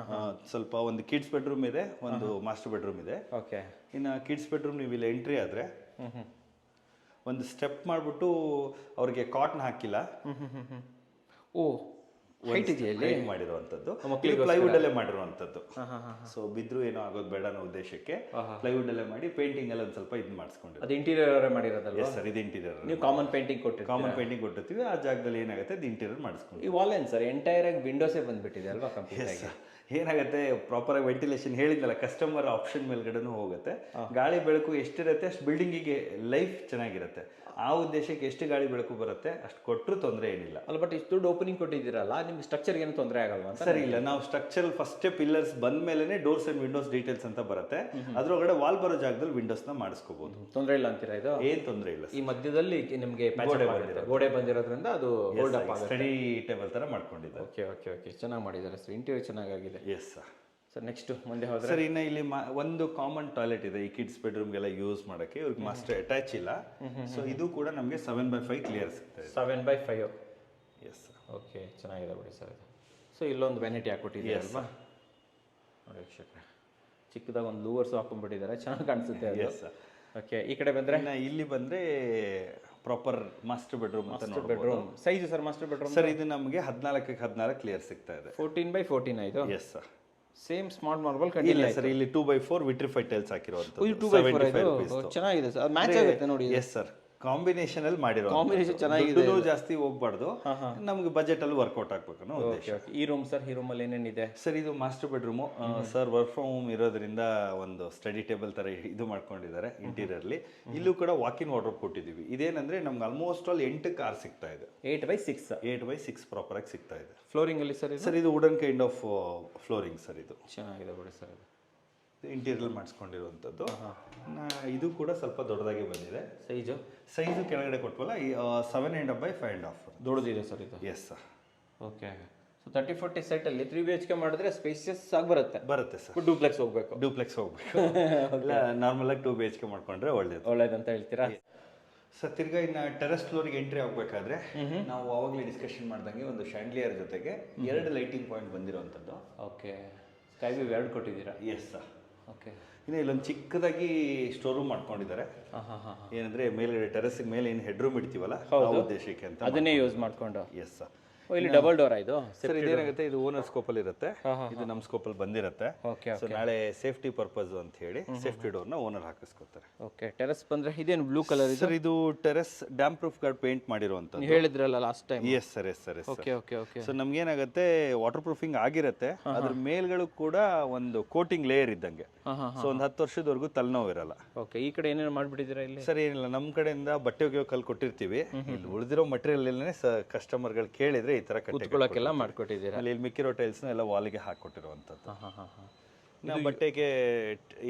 ಸ್ವಲ್ಪ ಒಂದು ಕಿಡ್ಸ್ ಬೆಡ್ರೂಮ್ ಇದೆ, ಒಂದು ಮಾಸ್ಟರ್ ಬೆಡ್ರೂಮ್ ಇದೆ. ಓಕೆ. ಇನ್ನು ಕಿಡ್ಸ್ ಬೆಡ್ರೂಮ್ ನೀವು ಇಲ್ಲಿ ಎಂಟ್ರಿ ಆದ್ರೆ ಒಂದು ಸ್ಟೆಪ್ ಮಾಡ್ಬಿಟ್ಟು ಅವ್ರಿಗೆ ಕಾಟನ್ ಹಾಕಿಲ್ಲ. ಓ, ಹೈಟ್ ಇದೆಯಾ ಇಲ್ಲಿ? ಮಾಡಿರುವಂತದ್ದು ಪ್ಲೈವುಡ್ ಅಲ್ಲೇ ಮಾಡಿರುವಂತದ್ದು. ಸೊ ಬಿದ್ರು ಏನೋ ಆಗೋದು ಬೇಡ ಅನ್ನೋ ಉದ್ದೇಶಕ್ಕೆ ಪ್ಲೈವುಡ್ ಅಲ್ಲೇ ಮಾಡಿ ಪೇಂಟಿಂಗ್ ಎಲ್ಲ ಒಂದ್ ಸ್ವಲ್ಪ ಇದು ಮಾಡಿಸ್ಕೊಂಡಿದ್ದೀವಿ. ಅದು ಇಂಟೀರಿಯರ್ ಮಾಡಿರೋದಲ್ವಾ? ಎಸ್ ಸರ್, ಇದು ಇಂಟೀರಿಯರ್. ನೀವು ಕಾಮನ್ ಪೇಂಟಿಂಗ್ ಕೊಟ್ಟಿದ್ದೀರಾ? ಕಾಮನ್ ಪೇಂಟಿಂಗ್ ಕೊಟ್ಟಿರ್ತೀವಿ. ಆ ಜಾಗದಲ್ಲಿ ಏನಾಗುತ್ತೆ, ಅದು ಇಂಟೀರಿಯರ್ ಮಾಡಿಸ್ಕೊಂಡು. ಈ ವಾಲ್ ಏನ್ ಸರ್ ಎಂಟೈರ್ ಆಗಿ ವಿಂಡೋಸೇ ಬಂದ್ಬಿಟ್ಟಿದೆ ಅಲ್ವಾ ಕಂಪ್ಲೀಟ್ ಆಗಿ? ಏನಾಗುತ್ತೆ, ಪ್ರಾಪರ್ ಆಗಿ ವೆಂಟಿಲೇಷನ್ ಹೇಳಿದ್ನಲ್ಲ, ಕಸ್ಟಮರ್ ಆಪ್ಷನ್ ಮೇಲ್ಗಡೆನೂ ಹೋಗುತ್ತೆ. ಗಾಳಿ ಬೆಳಕು ಎಷ್ಟಿರುತ್ತೆ ಅಷ್ಟು ಬಿಲ್ಡಿಂಗಿಗೆ ಲೈಫ್ ಚೆನ್ನಾಗಿರುತ್ತೆ. ಆ ಉದ್ದೇಶಕ್ಕೆ ಎಷ್ಟು ಗಾಳಿ ಬೆಳಕು ಬರುತ್ತೆ ಅಷ್ಟು ಕೊಟ್ಟರು ತೊಂದರೆ ಏನಿಲ್ಲ ಅಲ್ಲ. ಬಟ್ ಇಷ್ಟು ದೊಡ್ಡ ಓಪನಿಂಗ್ ಕೊಟ್ಟಿದ್ದೀರಲ್ಲ, ನಿಮ್ಗೆ ಸ್ಟ್ರಕ್ಚರ್ ಏನು ತೊಂದರೆ ಆಗಲ್ವಾ? ಸರಿ, ಇಲ್ಲ, ನಾವು ಸ್ಟ್ರಕ್ಚರ್ ಫಸ್ಟೇ ಪಿಲ್ಲರ್ಸ್ ಬಂದ ಮೇಲೆ ಡೋರ್ಸ್ ಅಂಡ್ ವಿಂಡೋಸ್ ಡೀಟೇಲ್ಸ್ ಅಂತ ಬರುತ್ತೆ. ಅದ್ರೊಳಗಡೆ ವಾಲ್ ಬರೋ ಜಾಗದಲ್ಲಿ ವಿಂಡೋಸ್ ನ ಮಾಡಿಸ್ಕೋಬಹುದು. ತೊಂದರೆ ಇಲ್ಲ ಅಂತೀರಾ? ಇದು ಏನ್ ತೊಂದರೆ ಇಲ್ಲ. ಈ ಮಧ್ಯದಲ್ಲಿ ನಿಮಗೆ ಗೋಡೆ ಬಂದಿರೋದ್ರಿಂದ ಅದು ಹೋಲ್ಡ್ ಅಪ್ ಆಗುತ್ತೆ. ಸ್ಟಡಿ ಟೇಬಲ್ ತರ ಮಾಡ್ಕೊಂಡಿದ್ದಾರೆ. Okay okay okay. ಚೆನ್ನಾಗಿ ಮಾಡಿದ್ದಾರೆ ಸರ್. ಇಂಟೀರಿಯರ್ ಚೆನ್ನಾಗಿದೆ. Yes sir. ಸರ್ ನೆಕ್ಸ್ಟ್ ಮುಂದೆ ಹೋದ್ರೆ ಸರ್, ಇನ್ನು ಇಲ್ಲಿ ಒಂದು ಕಾಮನ್ ಟಾಯ್ಲೆಟ್ ಇದೆ ಈ ಕಿಡ್ಸ್ ಬೆಡ್ರೂಮ್ಗೆಲ್ಲ ಯೂಸ್ ಮಾಡಕ್ಕೆ. ಇವ್ರಿಗೆ ಮಾಸ್ಟರ್ ಅಟ್ಯಾಚ್ ಇಲ್ಲ. ಸೊ ಇದು ಕೂಡ ನಮಗೆ 7/5 ಕ್ಲಿಯರ್ ಸಿಗ್ತದೆ. 7/5. S sir. ಓಕೆ, ಚೆನ್ನಾಗಿದೆ ಬಿಡಿ ಸರ್ ಇದು. ಸೊ ಇಲ್ಲೊಂದು ವ್ಯಾನಿಟಿ ಹಾಕ್ಬಿಟ್ಟಿದೆ ಅಲ್ವಾ ನೋಡಿ ವೀಕ್ಷಕರೇ. ಚಿಕ್ಕದಾಗ ಒಂದು ಲೂವರ್ಸ್ ಹಾಕೊಂಡ್ಬಿಟ್ಟಿದ್ದಾರೆ, ಚೆನ್ನಾಗಿ ಕಾಣಿಸುತ್ತೆ ಅದು. S sir. ಓಕೆ. ಈ ಕಡೆ ಬಂದ್ರೆ ಇಲ್ಲಿ ಬಂದ್ರೆ ಪ್ರಾಪರ್ ಮಾಸ್ಟರ್ ಬೆಡ್ರೂಮ್ ಅಂತ ನೋಡಬಹುದು. Bedroom size sir master bedroom? Sir ಇದು ನಮಗೆ 14x14 ಕ್ಲಿಯರ್ ಸಿಗ್ತಾ ಇದೆ. 14/14 ಇದು? Yes sir. Same smart marble ಇಲ್ಲ ಸರ್, ಇಲ್ಲಿ 2/4 ವಿಟ್ರಿಫೈಡ್ ಟೈಲ್ಸ್ ಹಾಕಿರುವಂತದ್ದು. 2/4 ಚೆನ್ನಾಗಿದೆ ಸರ್, ಮ್ಯಾಚ್ ಆಗುತ್ತೆ ನೋಡಿ. ಎಸ್ ಸರ್, ಕಾಂಬಿನೇಷನ್ ಅಲ್ಲಿ ಮಾಡಿರೋ. ಕಾಂಬಿನೇಷನ್ ಚೆನ್ನಾಗಿದೆ. ಜಾಸ್ತಿ ಹೋಗ್ಬಾರ್ದು, ನಮ್ಗೆ ಬಜೆಟ್ ಅಲ್ಲಿ ವರ್ಕೌಟ್ ಆಗ್ಬೇಕು ಅನ್ನೋ ಉದ್ದೇಶ. ಈ ರೂಮ್ ಸರ್, ಈ ರೂಮ್ ಅಲ್ಲಿ ಏನೇನಿದೆ ಸರ್? ಇದು master bedroom sir. Work from home ಇರೋದ್ರಿಂದ ಒಂದು ಸ್ಟಡಿ ಟೇಬಲ್ ತರ ಇದು ಮಾಡ್ಕೊಂಡಿದ್ದಾರೆ ಇಂಟೀರಿಯರ್ಲಿ. ಇಲ್ಲೂ ಕೂಡ ವಾಕಿನ್ ವಾರ್ಡ್ರೋಬ್ ಕೊಟ್ಟಿದ್ದೀವಿ. ಇದೇನಂದ್ರೆ ನಮ್ಗೆ ಆಲ್ಮೋಸ್ಟ್ ಆಲ್ 8 ಕಾರ್ ಸಿಗ್ತಾ ಇದೆ. 8/6 ಪ್ರಾಪರ್ ಆಗಿ ಸಿಗ್ತಾ ಇದೆ. ಫ್ಲೋರಿಂಗ್ ಅಲ್ಲಿ ಸರ್? ಸರ್ ಇದು wooden kind of flooring sir. ಇದು ಚೆನ್ನಾಗಿದೆ ಬಿಡಿ ಸರ್. ಇದು ಇಂಟೀರಿಯರ್ ಮಾಡಿಸ್ಕೊಂಡಿರುವಂಥದ್ದು. ಇದು ಕೂಡ ಸ್ವಲ್ಪ ದೊಡ್ಡದಾಗಿ ಬಂದಿದೆ. ಸೈಜು ಕೆಳಗಡೆ ಕೊಟ್ವಲ್ಲ, 7.5/5.5 ದೊಡ್ಡದಿದೆ ಸರ್ ಇದು. Yes sir. Okay. So 30-40 set ಅಲ್ಲಿ 3 BHK ಮಾಡಿದ್ರೆ ಸ್ಪೇಸಿಯಸ್ ಆಗಿ ಬರುತ್ತೆ ಸರ್. ಡೂಪ್ಲೆಕ್ಸ್ ಹೋಗ್ಬೇಕು ಇಲ್ಲ, ನಾರ್ಮಲ್ ಆಗಿ 2 BHK ಮಾಡ್ಕೊಂಡ್ರೆ ಒಳ್ಳೇದಂತ ಹೇಳ್ತೀರಾ? ಸರ್, ತಿರ್ಗಾ ಇನ್ನು ಟೆರೆಸ್ ಫ್ಲೋರಿಗೆ ಎಂಟ್ರಿ ಆಗಬೇಕಾದ್ರೆ ನಾವು ಅವಾಗಲೇ ಡಿಸ್ಕಷನ್ ಮಾಡ್ದಂಗೆ ಒಂದು ಶಾಂಡ್ಲಿಯರ್ ಜೊತೆಗೆ 2 ಲೈಟಿಂಗ್ ಪಾಯಿಂಟ್ ಬಂದಿರುವಂಥದ್ದು. ಓಕೆ. ಸ್ಕೈ ವ್ಯೂ 2 ಕೊಟ್ಟಿದ್ದೀರಾ? Yes sir. ಓಕೆ. ಇನ್ನು ಇಲ್ಲೊಂದು ಚಿಕ್ಕದಾಗಿ ಸ್ಟೋರ್ ರೂಮ್ ಮಾಡ್ಕೊಂಡಿದ್ದಾರೆ. ಏನಂದ್ರೆ ಮೇಲೆ ಟೆರೆಸ್ ಮೇಲೆ ಏನು ಹೆಡ್ ರೂಮ್ ಇಡ್ತೀವಲ್ಲ ಆ ಉದ್ದೇಶಕ್ಕೆ ಅಂತ ಅದನ್ನೇ ಯೂಸ್ ಮಾಡ್ಕೊಂಡು. Yes sir. ಇಲ್ಲಿ ಡಬಲ್ ಡೋರ್ ಇದು ಸರ್. ಇದೇನಾಗುತ್ತೆ, ಇದು ಓನರ್ ಸ್ಕೋಪಲ್ಲಿ ಇರುತ್ತೆ, ಇದು ನಮ್ಮ ಸ್ಕೋಪಲ್ಲಿ ಬಂದಿರುತ್ತೆ. ಸೊ ನಾಳೆ ಸೇಫ್ಟಿ ಪರ್ಪಸ್ ಅಂತ ಹೇಳಿ ಸೇಫ್ಟಿ ಡೋರ್ನ ಓನರ್ ಹಾಕಿಸ್ಕೊತಾರೆ. ಓಕೆ. ಟೆರೆಸ್ ಬಂದ್ರೆ ಇದೇನು ಬ್ಲೂ ಕಲರ್ ಇದೆ ಸರ್? ಇದು terrace damp proof guard paint ಮಾಡಿರುವಂಥದ್ದು. ಹೇಳಿದ್ರಲ್ಲ last time. Yes sir, yes sir, yes. Okay okay okay. So ನಮ್ಗೆ ಏನಾಗುತ್ತೆ, ವಾಟರ್ ಪ್ರೂಫಿಂಗ್ ಆಗಿರುತ್ತೆ, ಅದ್ರ ಮೇಲ್ಗಳು ಕೂಡ ಒಂದು ಕೋಟಿಂಗ್ ಲೇಯರ್ ಇದ್ದಂಗೆ. ಸೊ ಒಂದು 10 ವರ್ಷದವರೆಗೂ ತಲೆನೋವು ಇರಲ್ಲ. ಓಕೆ. ಈ ಕಡೆ ಏನೇನು ಮಾಡ್ಬಿಟ್ಟಿದ್ದೀರಾ ಇಲ್ಲಿ? ಸರ್ ಏನಿಲ್ಲ, ನಮ್ಮ ಕಡೆಯಿಂದ ಬಟ್ಟೆ ಒಗೆಯೋ ಕಲ್ಲು ಕೊಟ್ಟಿರ್ತೀವಿ. ಇಲ್ಲಿ ಉಳಿದಿರೋ ಮಟೀರಿಯಲ್ ಕಸ್ಟಮರ್ಗಳು ಕೇಳಿದ್ರೆ ಈ ತರ ಕುತ್ಕೊಳ್ಳೋಕೆಲ್ಲ ಮಾಡ್ಕೊಟ್ಟಿದ್ದೀರಾ. ಅಲ್ಲಿ ಮಿಕ್ಕಿರೋ ಟೈಲ್ಸ್ನ ಎಲ್ಲ ವಾಲ್ಗೆ ಹಾಕೊಟ್ಟಿರುವಂಥದ್ದು. ನಾವು ಬಟ್ಟೆಗೆ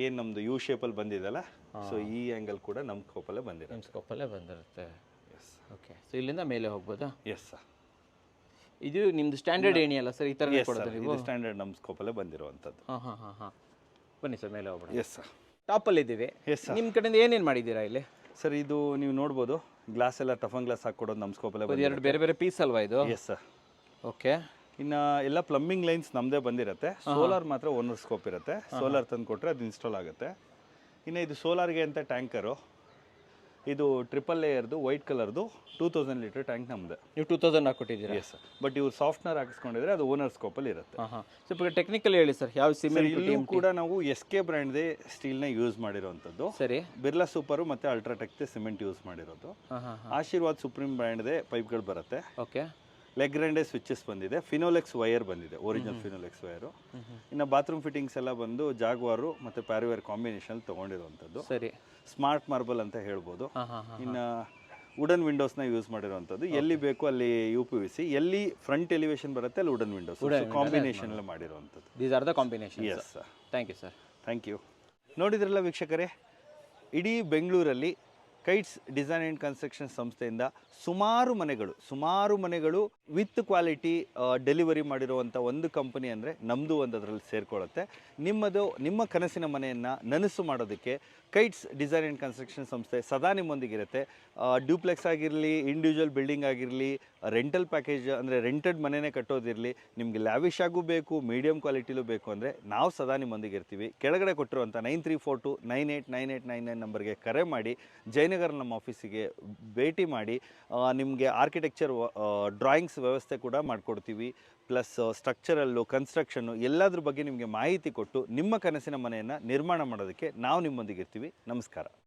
ಏನು ನಮ್ದು ಯು ಶೇಪಲ್ಲಿ ಬಂದಿದೆಲ್ಲ, ಸೊ ಈ ಆ್ಯಂಗಲ್ ಕೂಡ ನಮ್ಮ ಸ್ಕೋಪಲ್ಲೇ ಬಂದಿದೆ. ನಿಮ್ಮ ಸ್ಕೋಪಲ್ಲೇ ಬಂದಿರುತ್ತೆ. ಎಸ್. ಓಕೆ. ಸೊ ಇಲ್ಲಿಂದ ಮೇಲೆ ಹೋಗ್ಬೋದಾ? S sir. ಇದು ನಿಮ್ದು ಸ್ಟ್ಯಾಂಡರ್ಡ್ ಏಣಿ ಅಲ್ಲ ಸರ್? ಈ ಥರ ಕೊಡೋದು ನೀವು? ಇದು ಸ್ಟ್ಯಾಂಡರ್ಡ್ ನಮ್ಮ ಸ್ಕೋಪಲ್ಲೇ ಬಂದಿರುವಂಥದ್ದು. ಬನ್ನಿ ಸರ್, ಮೇಲೆ ಹೋಗ್ಬಿಡಿ. S sir. ಟಾಪಲ್ಲಿ ಇದ್ದೀವಿ. Yes sir. ನಿಮ್ಮ ಕಡೆಯಿಂದ ಏನೇನು ಮಾಡಿದ್ದೀರಾ ಇಲ್ಲಿ? ಸರ್ ಇದು ನೀವು ನೋಡ್ಬೋದು, ಗ್ಲಾಸ್ ಎಲ್ಲ ಟಫನ್ ಗ್ಲಾಸ್ ಹಾಕೊಡೋದು ನಮ್ಮ ಸ್ಕೋಪಲ್ಲೇ ಬಂದಿದೆ. ಎರಡು ಬೇರೆ ಬೇರೆ ಪೀಸ್ ಅಲ್ವಾ ಇದು? Yes sir. ಓಕೆ. ಇನ್ನು ಎಲ್ಲ ಪ್ಲಂಬಿಂಗ್ ಲೈನ್ಸ್ ನಮ್ಮದೇ ಬಂದಿರುತ್ತೆ. ಸೋಲಾರ್ ಮಾತ್ರ ಓನರ್ ಸ್ಕೋಪ್ ಇರುತ್ತೆ. ಸೋಲಾರ್ ತಂದು ಕೊಟ್ಟರೆ ಅದು ಇನ್ಸ್ಟಾಲ್ ಆಗುತ್ತೆ. ಇನ್ನು ಇದು ಸೋಲಾರ್ಗೆ ಅಂತ ಟ್ಯಾಂಕರು, ಇದು ಟ್ರಿಪಲ್ ಲೇಯರ್ದು ವೈಟ್ ಕಲರ್ದು 2000 ಲೀಟರ್ ಟ್ಯಾಂಕ್ ನಮ್ಮದು. ನೀವು 2000 ಹಾಕೊಟ್ಟಿದ್ದೀರಾ? Yes sir. ಬಟ್ ಇವ್ರು ಸಾಫ್ಟ್ನರ್ ಹಾಕಿಸ್ಕೊಂಡಿದ್ರೆ ಅದು ಓನರ್ ಸ್ಕೋಪಲ್ಲಿ ಇರುತ್ತೆ. ಸ್ವಲ್ಪ ಟೆಕ್ನಿಕಲ್ ಹೇಳಿ ಸರ್. ಯಾವ ಸಿಮೆಂಟ್? ಇಲ್ಲೂ ಕೂಡ ನಾವು SK ಬ್ರ್ಯಾಂಡ್ದೇ ಸ್ಟೀಲ್ನ ಯೂಸ್ ಮಾಡಿರೋವಂಥದ್ದು. ಸರಿ. ಬಿರ್ಲಾ ಸೂಪರು ಮತ್ತು ಅಲ್ಟ್ರಾಟೆಕ್ದೇ ಸಿಮೆಂಟ್ ಯೂಸ್ ಮಾಡಿರೋದು. ಆಶೀರ್ವಾದ್ ಸುಪ್ರೀಂ ಬ್ರ್ಯಾಂಡ್ದೇ ಪೈಪ್ಗಳು ಬರುತ್ತೆ. ಓಕೆ. ಲೆಗ್ ಗ್ರ್ಯಾಂಡೇ ಸ್ವಿಚಸ್ ಬಂದಿದೆ. ಫಿನೋಲೆಕ್ಸ್ ವೈರ್ ಬಂದಿದೆ, ಒರಿಜಿನಲ್ ಫಿನೋಲೆಕ್ಸ್ ವೈರು. ಇನ್ನು ಬಾತ್ರೂಮ್ ಫಿಟ್ಟಿಂಗ್ಸ್ ಎಲ್ಲ ಬಂದು ಜಾಗ್ವಾರು ಮತ್ತು ಪ್ಯಾರಿವೇರ್ ಕಾಂಬಿನೇಷನ್ ತೊಗೊಂಡಿರುವಂಥದ್ದು. ಸರಿ. ಸ್ಮಾರ್ಟ್ ಮಾರ್ಬಲ್ ಅಂತ ಹೇಳ್ಬೋದು. ಇನ್ನು ವುಡನ್ ವಿಂಡೋಸ್ನ ಯೂಸ್ ಮಾಡಿರುವಂಥದ್ದು. ಎಲ್ಲಿ ಬೇಕು ಅಲ್ಲಿ UPVC, ಎಲ್ಲಿ ಫ್ರಂಟ್ ಎಲಿವೇಶನ್ ಬರುತ್ತೆ ಅಲ್ಲಿ ವುಡನ್ ವಿಂಡೋಸ್ ಕಾಂಬಿನೇಷನ್ ಎಲ್ಲ ಮಾಡಿರುವಂಥದ್ದು. These are the combination. Yes sir. Thank you sir. Thank you. ನೋಡಿದ್ರಲ್ಲ ವೀಕ್ಷಕರೇ, ಇಡೀ ಬೆಂಗಳೂರಲ್ಲಿ ಕೈಟ್ಸ್ ಡಿಸೈನ್ ಆ್ಯಂಡ್ ಕನ್ಸ್ಟ್ರಕ್ಷನ್ ಸಂಸ್ಥೆಯಿಂದ ಸುಮಾರು ಮನೆಗಳು ವಿತ್ ಕ್ವಾಲಿಟಿ ಡೆಲಿವರಿ ಮಾಡಿರುವಂಥ ಒಂದು ಕಂಪನಿ ಅಂದರೆ ನಮ್ಮದು ಒಂದು ಅದರಲ್ಲಿ ಸೇರಿಕೊಳ್ಳುತ್ತೆ. ನಿಮ್ಮ ಕನಸಿನ ಮನೆಯನ್ನು ನನಸು ಮಾಡೋದಕ್ಕೆ ಕೈಟ್ಸ್ ಡಿಸೈನ್ ಆ್ಯಂಡ್ ಕನ್ಸ್ಟ್ರಕ್ಷನ್ ಸಂಸ್ಥೆ ಸದಾ ನಿಮ್ಮೊಂದಿಗಿರುತ್ತೆ. ಡ್ಯೂಪ್ಲೆಕ್ಸ್ ಆಗಿರಲಿ, ಇಂಡಿವಿಜುವಲ್ ಬಿಲ್ಡಿಂಗ್ ಆಗಿರಲಿ, ರೆಂಟಲ್ ಪ್ಯಾಕೇಜ್ ಅಂದರೆ ರೆಂಟೆಡ್ ಮನೆಯೇ ಕಟ್ಟೋದಿರಲಿ, ನಿಮಗೆ ಲ್ಯಾವಿಶ್ ಆಗೂ ಬೇಕು, ಮೀಡಿಯಮ್ ಕ್ವಾಲಿಟಿಲೂ ಬೇಕು ಅಂದರೆ ನಾವು ಸದಾ ನಿಮ್ಮೊಂದಿಗಿರ್ತೀವಿ. ಕೆಳಗಡೆ ಕೊಟ್ಟಿರುವಂಥ 9342989899 ನಂಬರ್ಗೆ ಕರೆ ಮಾಡಿ ಜಯನಗರ ನಮ್ಮ ಆಫೀಸಿಗೆ ಭೇಟಿ ಮಾಡಿ. ನಿಮಗೆ ಆರ್ಕಿಟೆಕ್ಚರ್ ಡ್ರಾಯಿಂಗ್ಸ್ ವ್ಯವಸ್ಥೆ ಕೂಡ ಮಾಡಿಕೊಡ್ತೀವಿ. ಪ್ಲಸ್ ಸ್ಟ್ರಕ್ಚರಲ್ಲು, ಕನ್ಸ್ಟ್ರಕ್ಷನ್ನು ಎಲ್ಲದ್ರ ಬಗ್ಗೆ ನಿಮಗೆ ಮಾಹಿತಿ ಕೊಟ್ಟು ನಿಮ್ಮ ಕನಸಿನ ಮನೆಯನ್ನು ನಿರ್ಮಾಣ ಮಾಡೋದಕ್ಕೆ ನಾವು ನಿಮ್ಮೊಂದಿಗಿರ್ತೀವಿ. ನಮಸ್ಕಾರ.